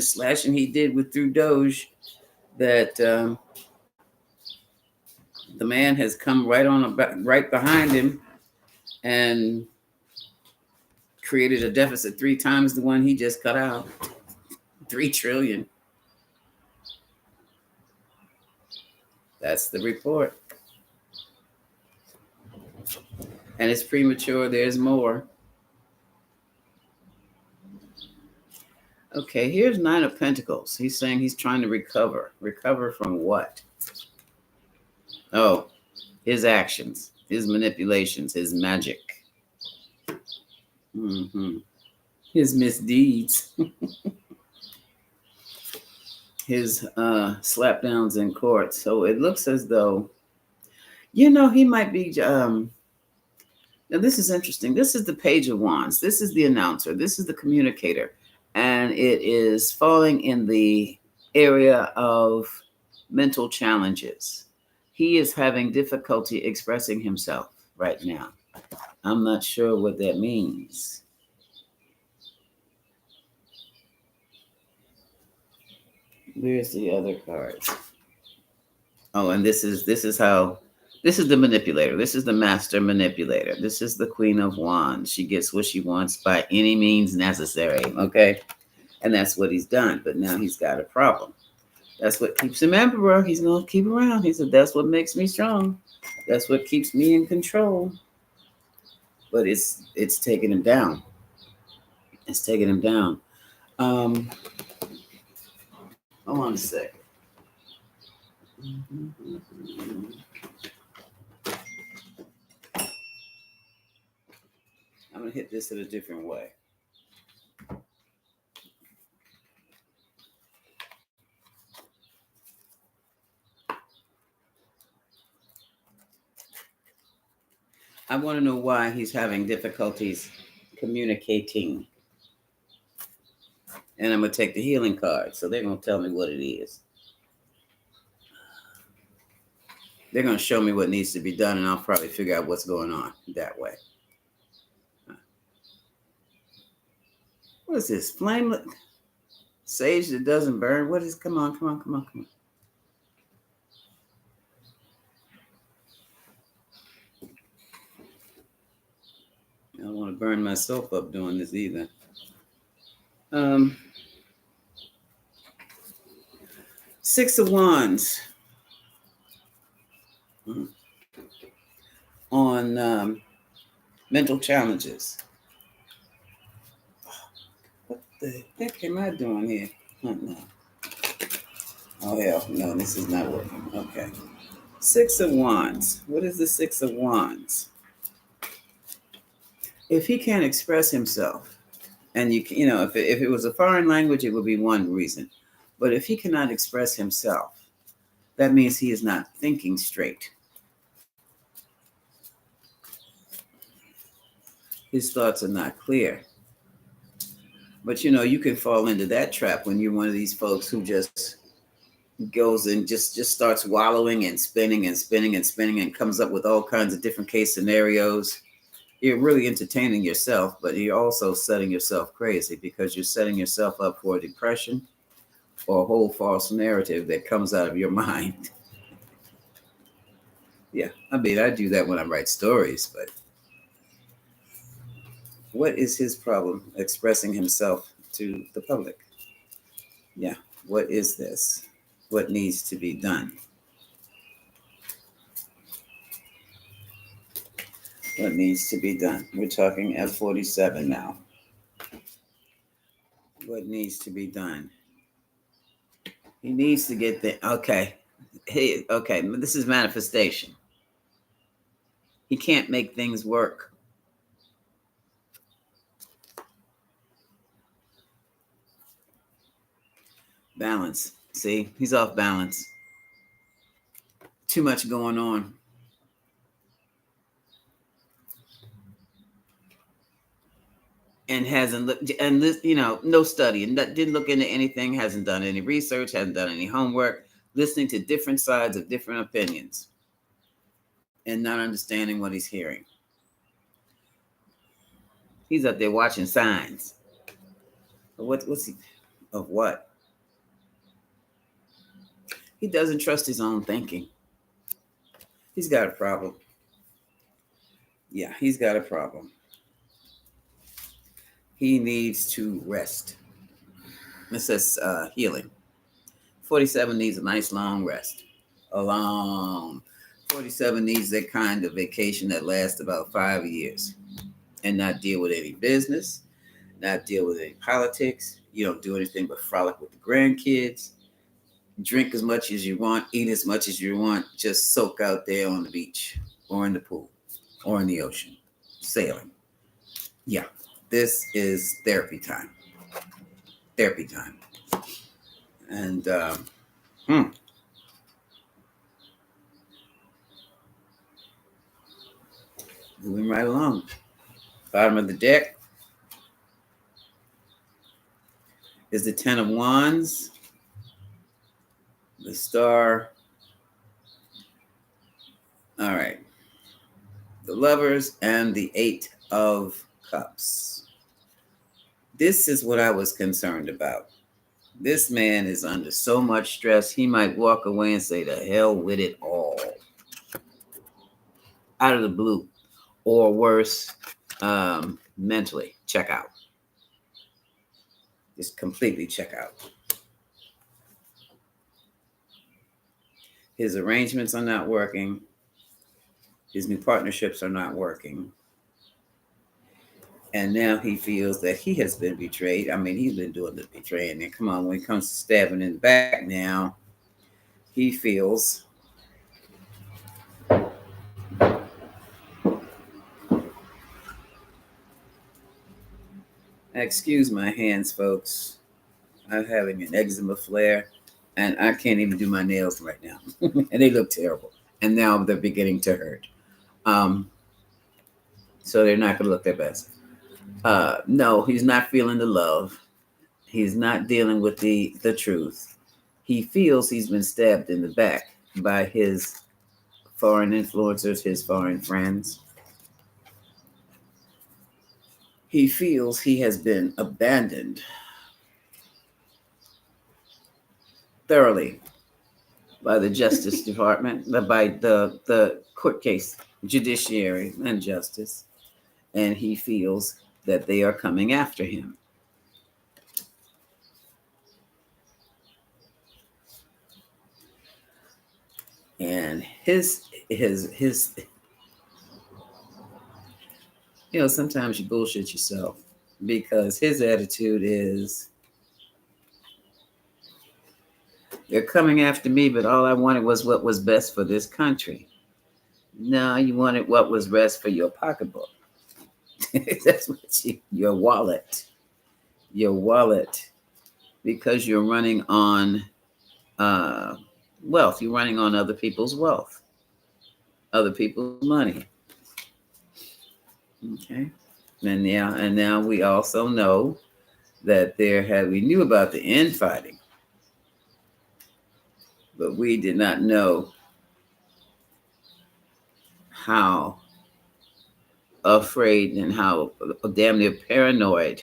slashing he did through Doge, that the man has come right behind him and created a deficit 3 times the one he just cut out. 3 trillion. That's the report. And it's premature. There's more. Okay, here's 9 of Pentacles. He's saying he's trying to recover. Recover from what? Oh, his actions, his manipulations, his magic. His misdeeds. His slapdowns in court. So it looks as though, he might be... now, this is interesting. This is the Page of Wands. This is the announcer. This is the communicator. And it is falling in the area of mental challenges. He is having difficulty expressing himself right now. I'm not sure what that means. Where's the other cards? Oh, and this is the manipulator. This is the master manipulator. This is the Queen of Wands. She gets what she wants by any means necessary. Okay. And that's what he's done. But now he's got a problem. That's what keeps him emperor. He's going to keep around. He said, that's what makes me strong. That's what keeps me in control. But it's taking him down. It's taking him down. Hold on a sec. I'm going to hit this in a different way. I want to know why he's having difficulties communicating. And I'm going to take the healing card. So they're going to tell me what it is. They're going to show me what needs to be done, and I'll probably figure out what's going on that way. What is this? Flame sage that doesn't burn? What is? Come on. I don't want to burn myself up doing this either. Six of Wands on mental challenges. What the heck am I doing here? Oh, no. Oh, hell, no, this is not working. Okay. Six of Wands. What is the Six of Wands? If he can't express himself, and you know, if it was a foreign language, it would be one reason. But if he cannot express himself, that means he is not thinking straight. His thoughts are not clear. But, you know, you can fall into that trap when you're one of these folks who just goes and just starts wallowing and spinning and comes up with all kinds of different case scenarios. You're really entertaining yourself, but you're also setting yourself crazy because you're setting yourself up for depression or a whole false narrative that comes out of your mind. Yeah, I mean, I do that when I write stories, but what is his problem expressing himself to the public? Yeah, what is this? What needs to be done? What needs to be done? We're talking at 47 now. What needs to be done? He needs to get the okay. Hey, okay, this is manifestation. He can't make things work. Balance. See, he's off balance. Too much going on. And hasn't looked, and this, you know, no study, and didn't look into anything, hasn't done any research, hasn't done any homework, listening to different sides of different opinions, and not understanding what he's hearing. He's up there watching signs. What's he of what? He doesn't trust his own thinking. He's got a problem. Yeah, he's got a problem. He needs to rest. It says healing. 47 needs a nice long rest. A long 47 needs that kind of vacation that lasts about 5 years and not deal with any business, not deal with any politics. You don't do anything but frolic with the grandkids, drink as much as you want, eat as much as you want, just soak out there on the beach or in the pool or in the ocean, sailing. Yeah, this is therapy time. Therapy time. And moving right along. Bottom of the deck is the Ten of Wands, the Star. All right. The Lovers and the Eight of Cups. This is what I was concerned about. This man is under so much stress, he might walk away and say, the hell with it all, out of the blue, or worse, mentally check out. Just completely check out. His arrangements are not working. His new partnerships are not working. And now he feels that he has been betrayed. I mean, he's been doing the betraying. And come on, when it comes to stabbing in the back now, he feels excuse my hands, folks. I'm having an eczema flare and I can't even do my nails right now. And they look terrible. And now they're beginning to hurt. Um, so they're not going to look their best. No, he's not feeling the love. He's not dealing with the truth. He feels he's been stabbed in the back by his foreign influencers, his foreign friends. He feels he has been abandoned thoroughly by the Justice Department, by the court case, judiciary, and justice. And he feels that they are coming after him. And his sometimes you bullshit yourself because his attitude is they're coming after me, but all I wanted was what was best for this country. No, you wanted what was best for your pocketbook. That's what your wallet, because you're running on uh, wealth. You're running on other people's wealth, other people's money. Okay, and now we also know that we knew about the infighting, but we did not know how afraid and how damn near paranoid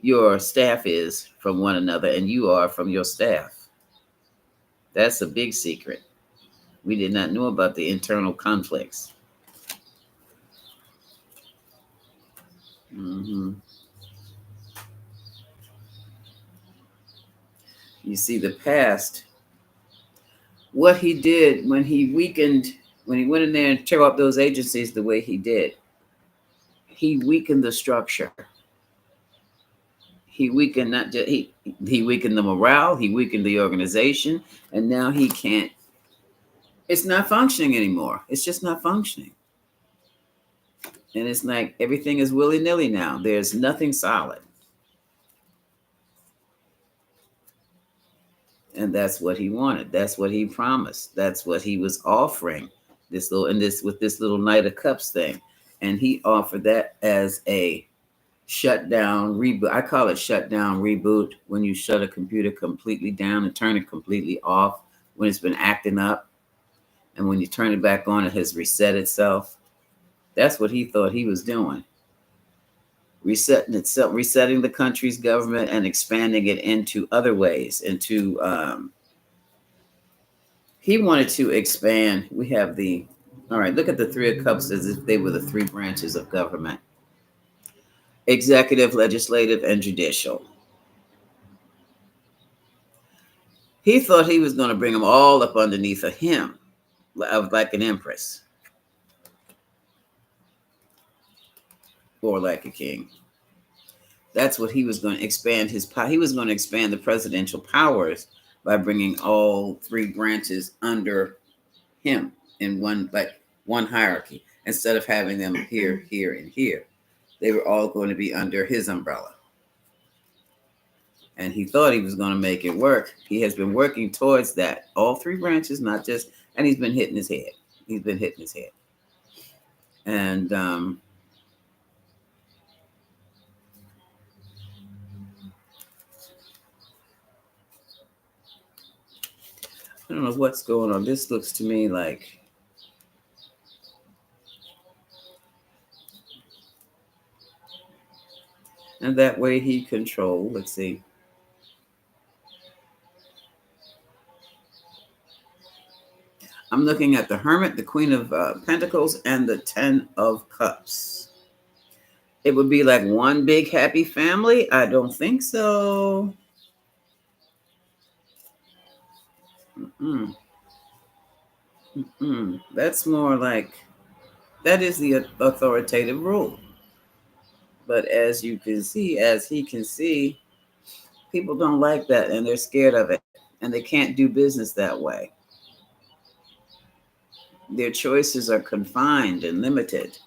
your staff is from one another and you are from your staff. That's a big secret. We did not know about the internal conflicts. hmm You see, the past, what he did when he went in there and tore up those agencies the way he did, he weakened the structure. He weakened not just he weakened the morale, he weakened the organization, and now he can't. It's not functioning anymore. It's just not functioning. And it's like everything is willy nilly now. There's nothing solid. And that's what he wanted. That's what he promised. That's what he was offering. This little Knight of Cups thing. And he offered that as a shutdown reboot. I call it shutdown reboot, when you shut a computer completely down and turn it completely off when it's been acting up. And when you turn it back on, it has reset itself. That's what he thought he was doing. Resetting itself, resetting the country's government and expanding it into other ways. He wanted to expand. All right, look at the Three of Cups as if they were the three branches of government: executive, legislative, and judicial. He thought he was going to bring them all up underneath of him, like an empress or like a king. That's what he was going to expand his power. He was going to expand the presidential powers by bringing all three branches under him in one hierarchy, instead of having them here, here, and here. They were all going to be under his umbrella. And he thought he was going to make it work. He has been working towards that. All three branches, not just, and he's been hitting his head. He's been hitting his head. And I don't know what's going on. This looks to me like and that way he controlled, let's see. I'm looking at the Hermit, the Queen of Pentacles, and the Ten of Cups. It would be like one big happy family? I don't think so. Mm-mm. Mm-mm. That's more like, that is the authoritative rule. But as you can see, as he can see, people don't like that and they're scared of it and they can't do business that way. Their choices are confined and limited.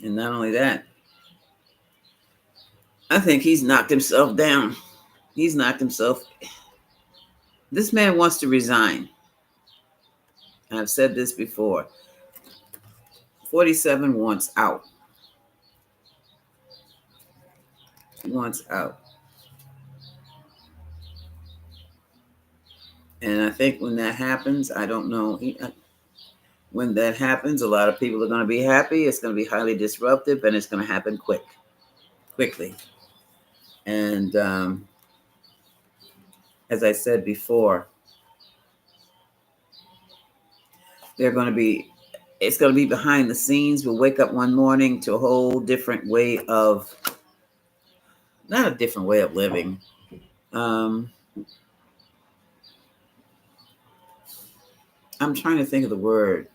And not only that, I think he's knocked himself down. He's knocked himself. This man wants to resign. I've said this before. 47 wants out. He wants out. And I think when that happens, I don't know. When that happens, a lot of people are going to be happy. It's going to be highly disruptive and it's going to happen quickly. And as I said before, it's going to be behind the scenes. We'll wake up one morning to a whole different way of, not a different way of living. I'm trying to think of the word.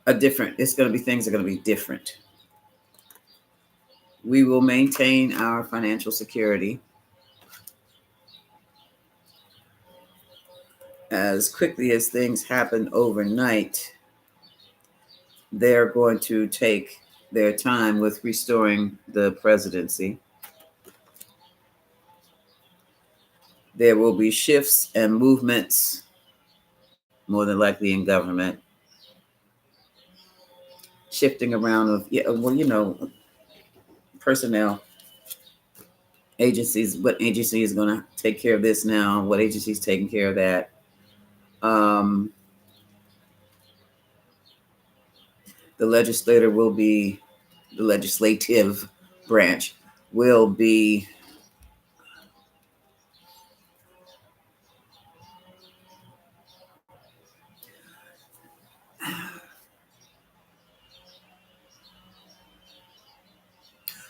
It's going to be, things are going to be different. We will maintain our financial security. As quickly as things happen overnight, they're going to take their time with restoring the presidency. There will be shifts and movements, more than likely in government, shifting around of, personnel, agencies. What agency is going to take care of this now? What agency is taking care of that? The legislative branch will be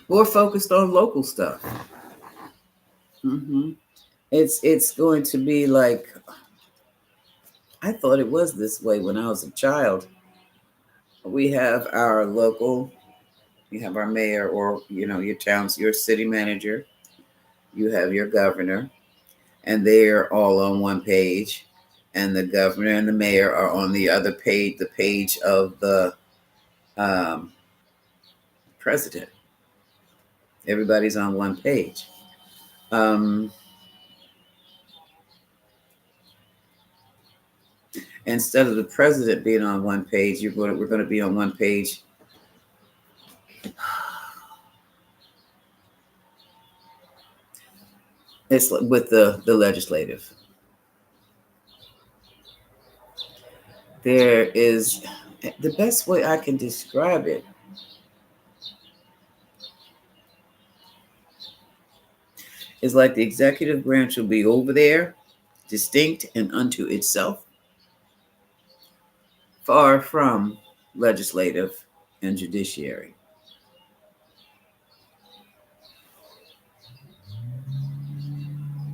more focused on local stuff. Mm-hmm. It's going to be like, I thought it was this way when I was a child. We have our local, you have our mayor, or your city manager, you have your governor, and they're all on one page, and the governor and the mayor are on the other page, the page of the um, president. Everybody's on one page. Instead of the president being on one page, we're going to be on one page. It's with the legislative. There is, the best way I can describe it is like the executive branch will be over there, distinct and unto itself, far from legislative and judiciary.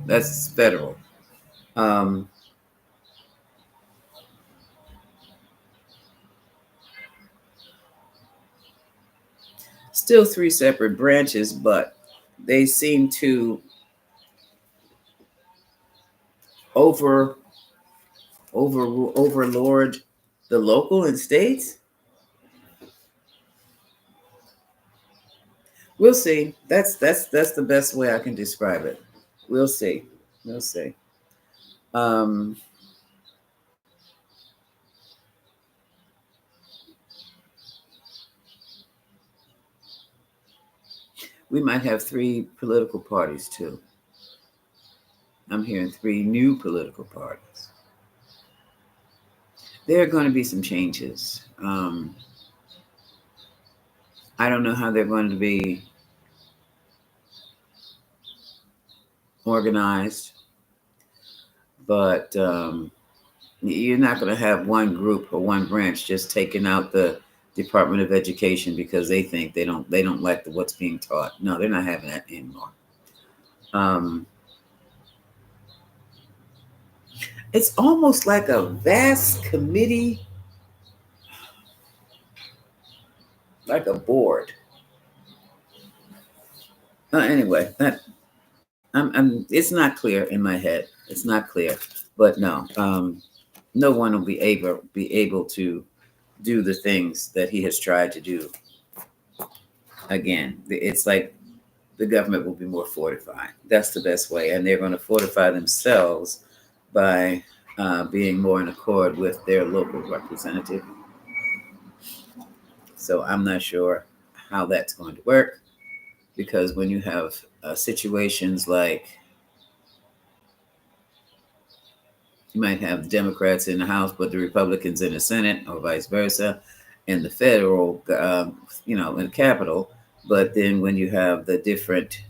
That's federal. Um, Still three separate branches, but they seem to overlord the local and states. We'll see. That's the best way I can describe it. We'll see. We'll see. Um, we might have three political parties too. I'm hearing three new political parties. There are going to be some changes. I don't know how they're going to be organized, but you're not going to have one group or one branch just taking out the Department of Education because they think they don't like what's being taught. No, they're not having that anymore. Um, it's almost like a vast committee, like a board. Anyway, it's not clear in my head. It's not clear, but no, no one will be able to do the things that he has tried to do again. It's like the government will be more fortified. That's the best way, and they're going to fortify themselves by being more in accord with their local representative. So I'm not sure how that's going to work because when you have situations like you might have Democrats in the House, but the Republicans in the Senate, or vice versa, in the federal, in the Capitol. But then when you have the different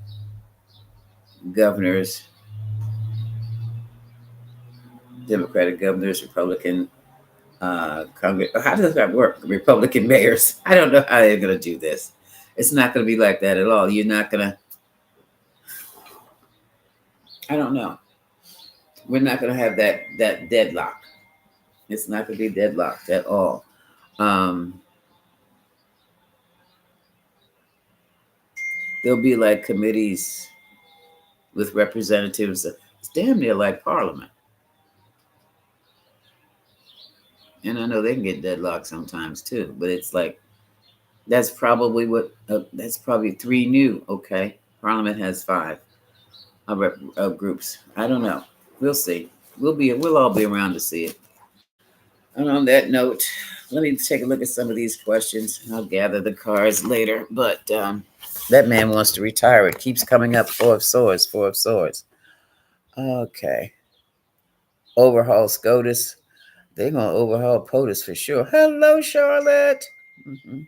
governors, Democratic governors, Republican Congress, how does that work? Republican mayors. I don't know how they're going to do this. It's not going to be like that at all. You're not going to, I don't know. We're not going to have that deadlock. It's not going to be deadlocked at all. Um, there'll be like committees with representatives. It's damn near like Parliament. And I know they can get deadlocked sometimes too, but it's like that's probably three new. Okay, Parliament has five groups. I don't know. We'll see. We'll all be around to see it. And on that note, let me take a look at some of these questions. I'll gather the cards later. But that man wants to retire. It keeps coming up. Four of Swords. Four of Swords. Okay. Overhaul SCOTUS. They're gonna overhaul POTUS for sure. Hello, Charlotte. Hmm.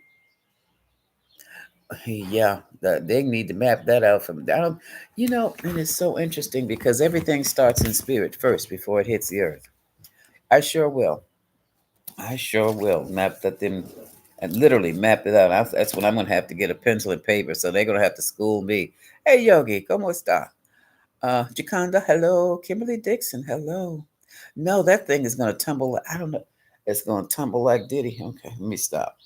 Yeah, they need to map that out from down. And it's so interesting because everything starts in spirit first before it hits the earth. I sure will. I sure will map that them and literally map it out. That's when I'm gonna have to get a pencil and paper. So they're gonna have to school me. Hey, Yogi, como esta? Jaconda, hello. Kimberly Dixon, hello. No, that thing is gonna tumble. I don't know. It's gonna tumble like Diddy. Okay, let me stop.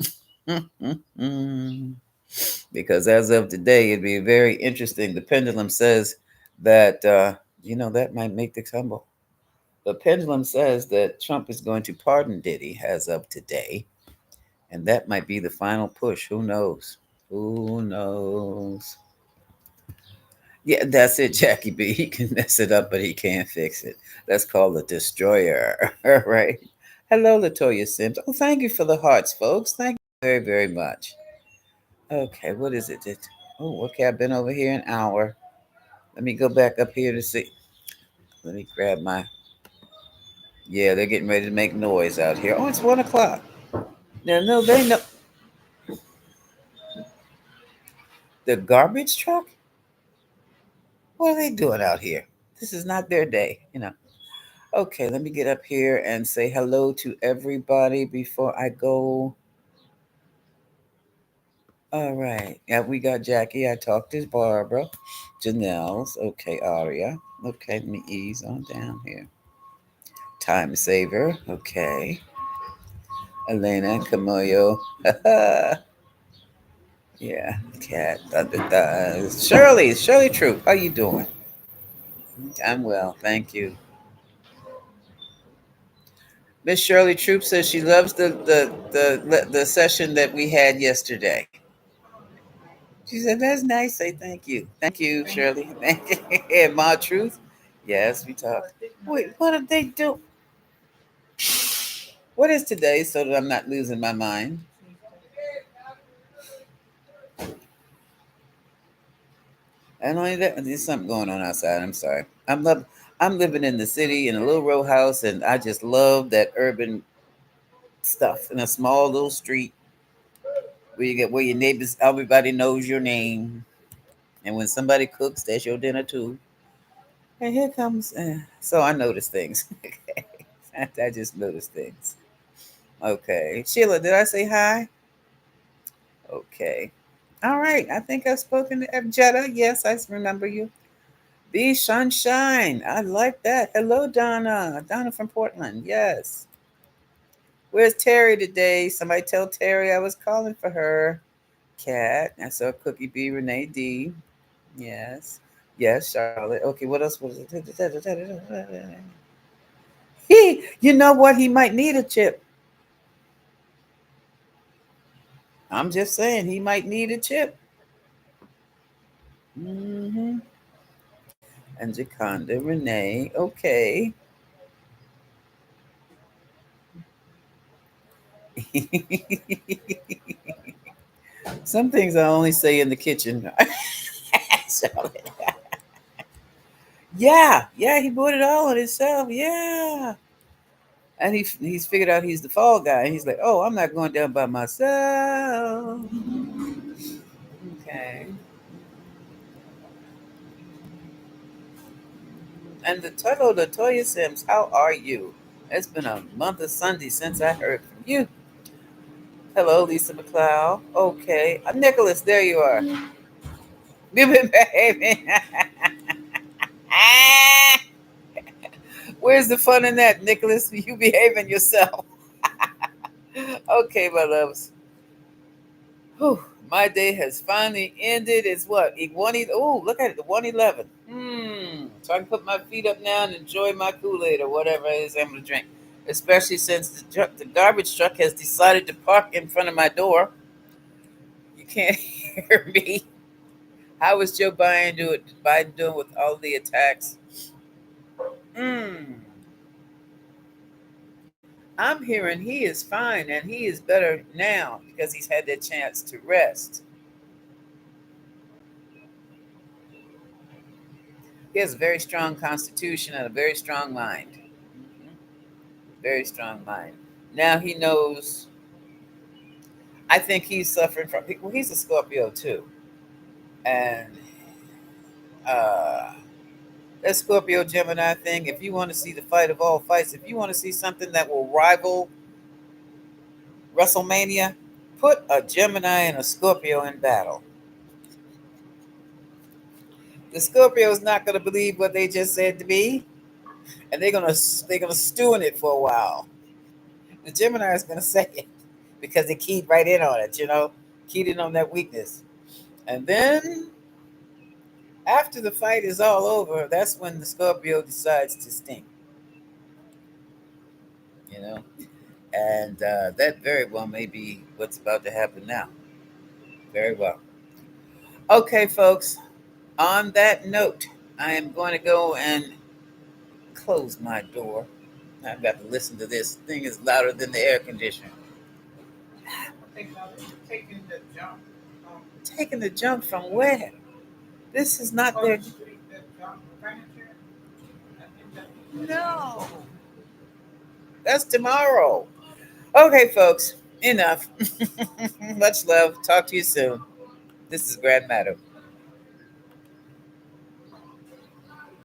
Because as of today, it'd be very interesting. The pendulum says that that might make the tumble. The pendulum says that Trump is going to pardon Diddy as of today, and that might be the final push. Who knows? Who knows? Yeah, that's it, Jackie B. He can mess it up, but he can't fix it. That's called a destroyer, right? Hello, Latoya Sims. Oh, thank you for the hearts, folks. Thank you very, very much. Okay, what is it? Oh, okay, I've been over here an hour. Let me go back up here to see. Let me grab my. Yeah, they're getting ready to make noise out here. Oh, it's 1 o'clock. Now, no, they know the garbage truck. What are they doing out here? This is not their day. Okay, let me get up here and say hello to everybody before I go. All right. Yeah, we got Jackie. I talked to Barbara. Janelle's. Okay, Aria. Okay, let me ease on down here. Time saver. Okay. Elena Camoyo. Yeah, cat. Shirley Troop. How you doing? I'm well, thank you. Miss Shirley Troop says she loves the session that we had yesterday. She said that's nice. Say thank you, Shirley. And Ma Truth. Yes, we talked. Wait, what did they do? What is today, so that I'm not losing my mind? And only that there's something going on outside. I'm sorry. I'm living in the city in a little row house, and I just love that urban stuff in a small little street where your neighbors, everybody knows your name, and when somebody cooks, that's your dinner too. And here comes. So I notice things. Okay. I just notice things. Okay. Sheila, did I say hi? Okay. All right. I think I've spoken to Jedha. Yes, I remember you. Be Sunshine. I like that. Hello, Donna. Donna from Portland. Yes. Where's Terry today? Somebody tell Terry I was calling for her. Cat. I saw Cookie B. Renee D. Yes. Yes, Charlotte. Okay, what else was it? You know what? He might need a chip. I'm just saying, he might need a chip. Mm-hmm. And Jaconda Renee. Okay. Some things I only say in the kitchen. Charlotte. Yeah, yeah, he bought it all on himself. Yeah. And he's figured out he's the fall guy. And he's like, oh, I'm not going down by myself. Okay. And the Toto Latoya Sims, how are you? It's been a month of Sunday since I heard from you. Hello, Lisa McLeod. Okay. Nicholas, there you are. You've been behaving. Where's the fun in that, Nicholas? You behaving yourself. Okay, my loves. Whew, my day has finally ended. It's what? Oh, look at it, the 111. So I can put my feet up now and enjoy my Kool-Aid or whatever it is I'm gonna drink. Especially since the garbage truck has decided to park in front of my door. You can't hear me. How is Joe Biden doing with all the attacks? Mm, I'm hearing he is fine and he is better now because he's had that chance to rest. He has a very strong constitution and a very strong mind. Mhm. Very strong mind. Now he knows. I think he's suffering from. Well, he's a Scorpio too, and uh, that Scorpio Gemini thing. If you want to see the fight of all fights, if you want to see something that will rival WrestleMania, put a Gemini and a Scorpio in battle. The Scorpio is not going to believe what they just said to me, and they're gonna stew in it for a while. The Gemini is going to say it because they keyed right in on it, keyed in on that weakness. And then after the fight is all over, that's when the Scorpio decides to stink, you know. And that very well may be what's about to happen now. Very well. Okay, folks. On that note, I am going to go and close my door. I've got to listen to this thing is louder than the air conditioner. Taking the jump. Taking the jump from where? This is not their. No, that's tomorrow. Okay, folks, enough. Much love. Talk to you soon. This is Grand Madam.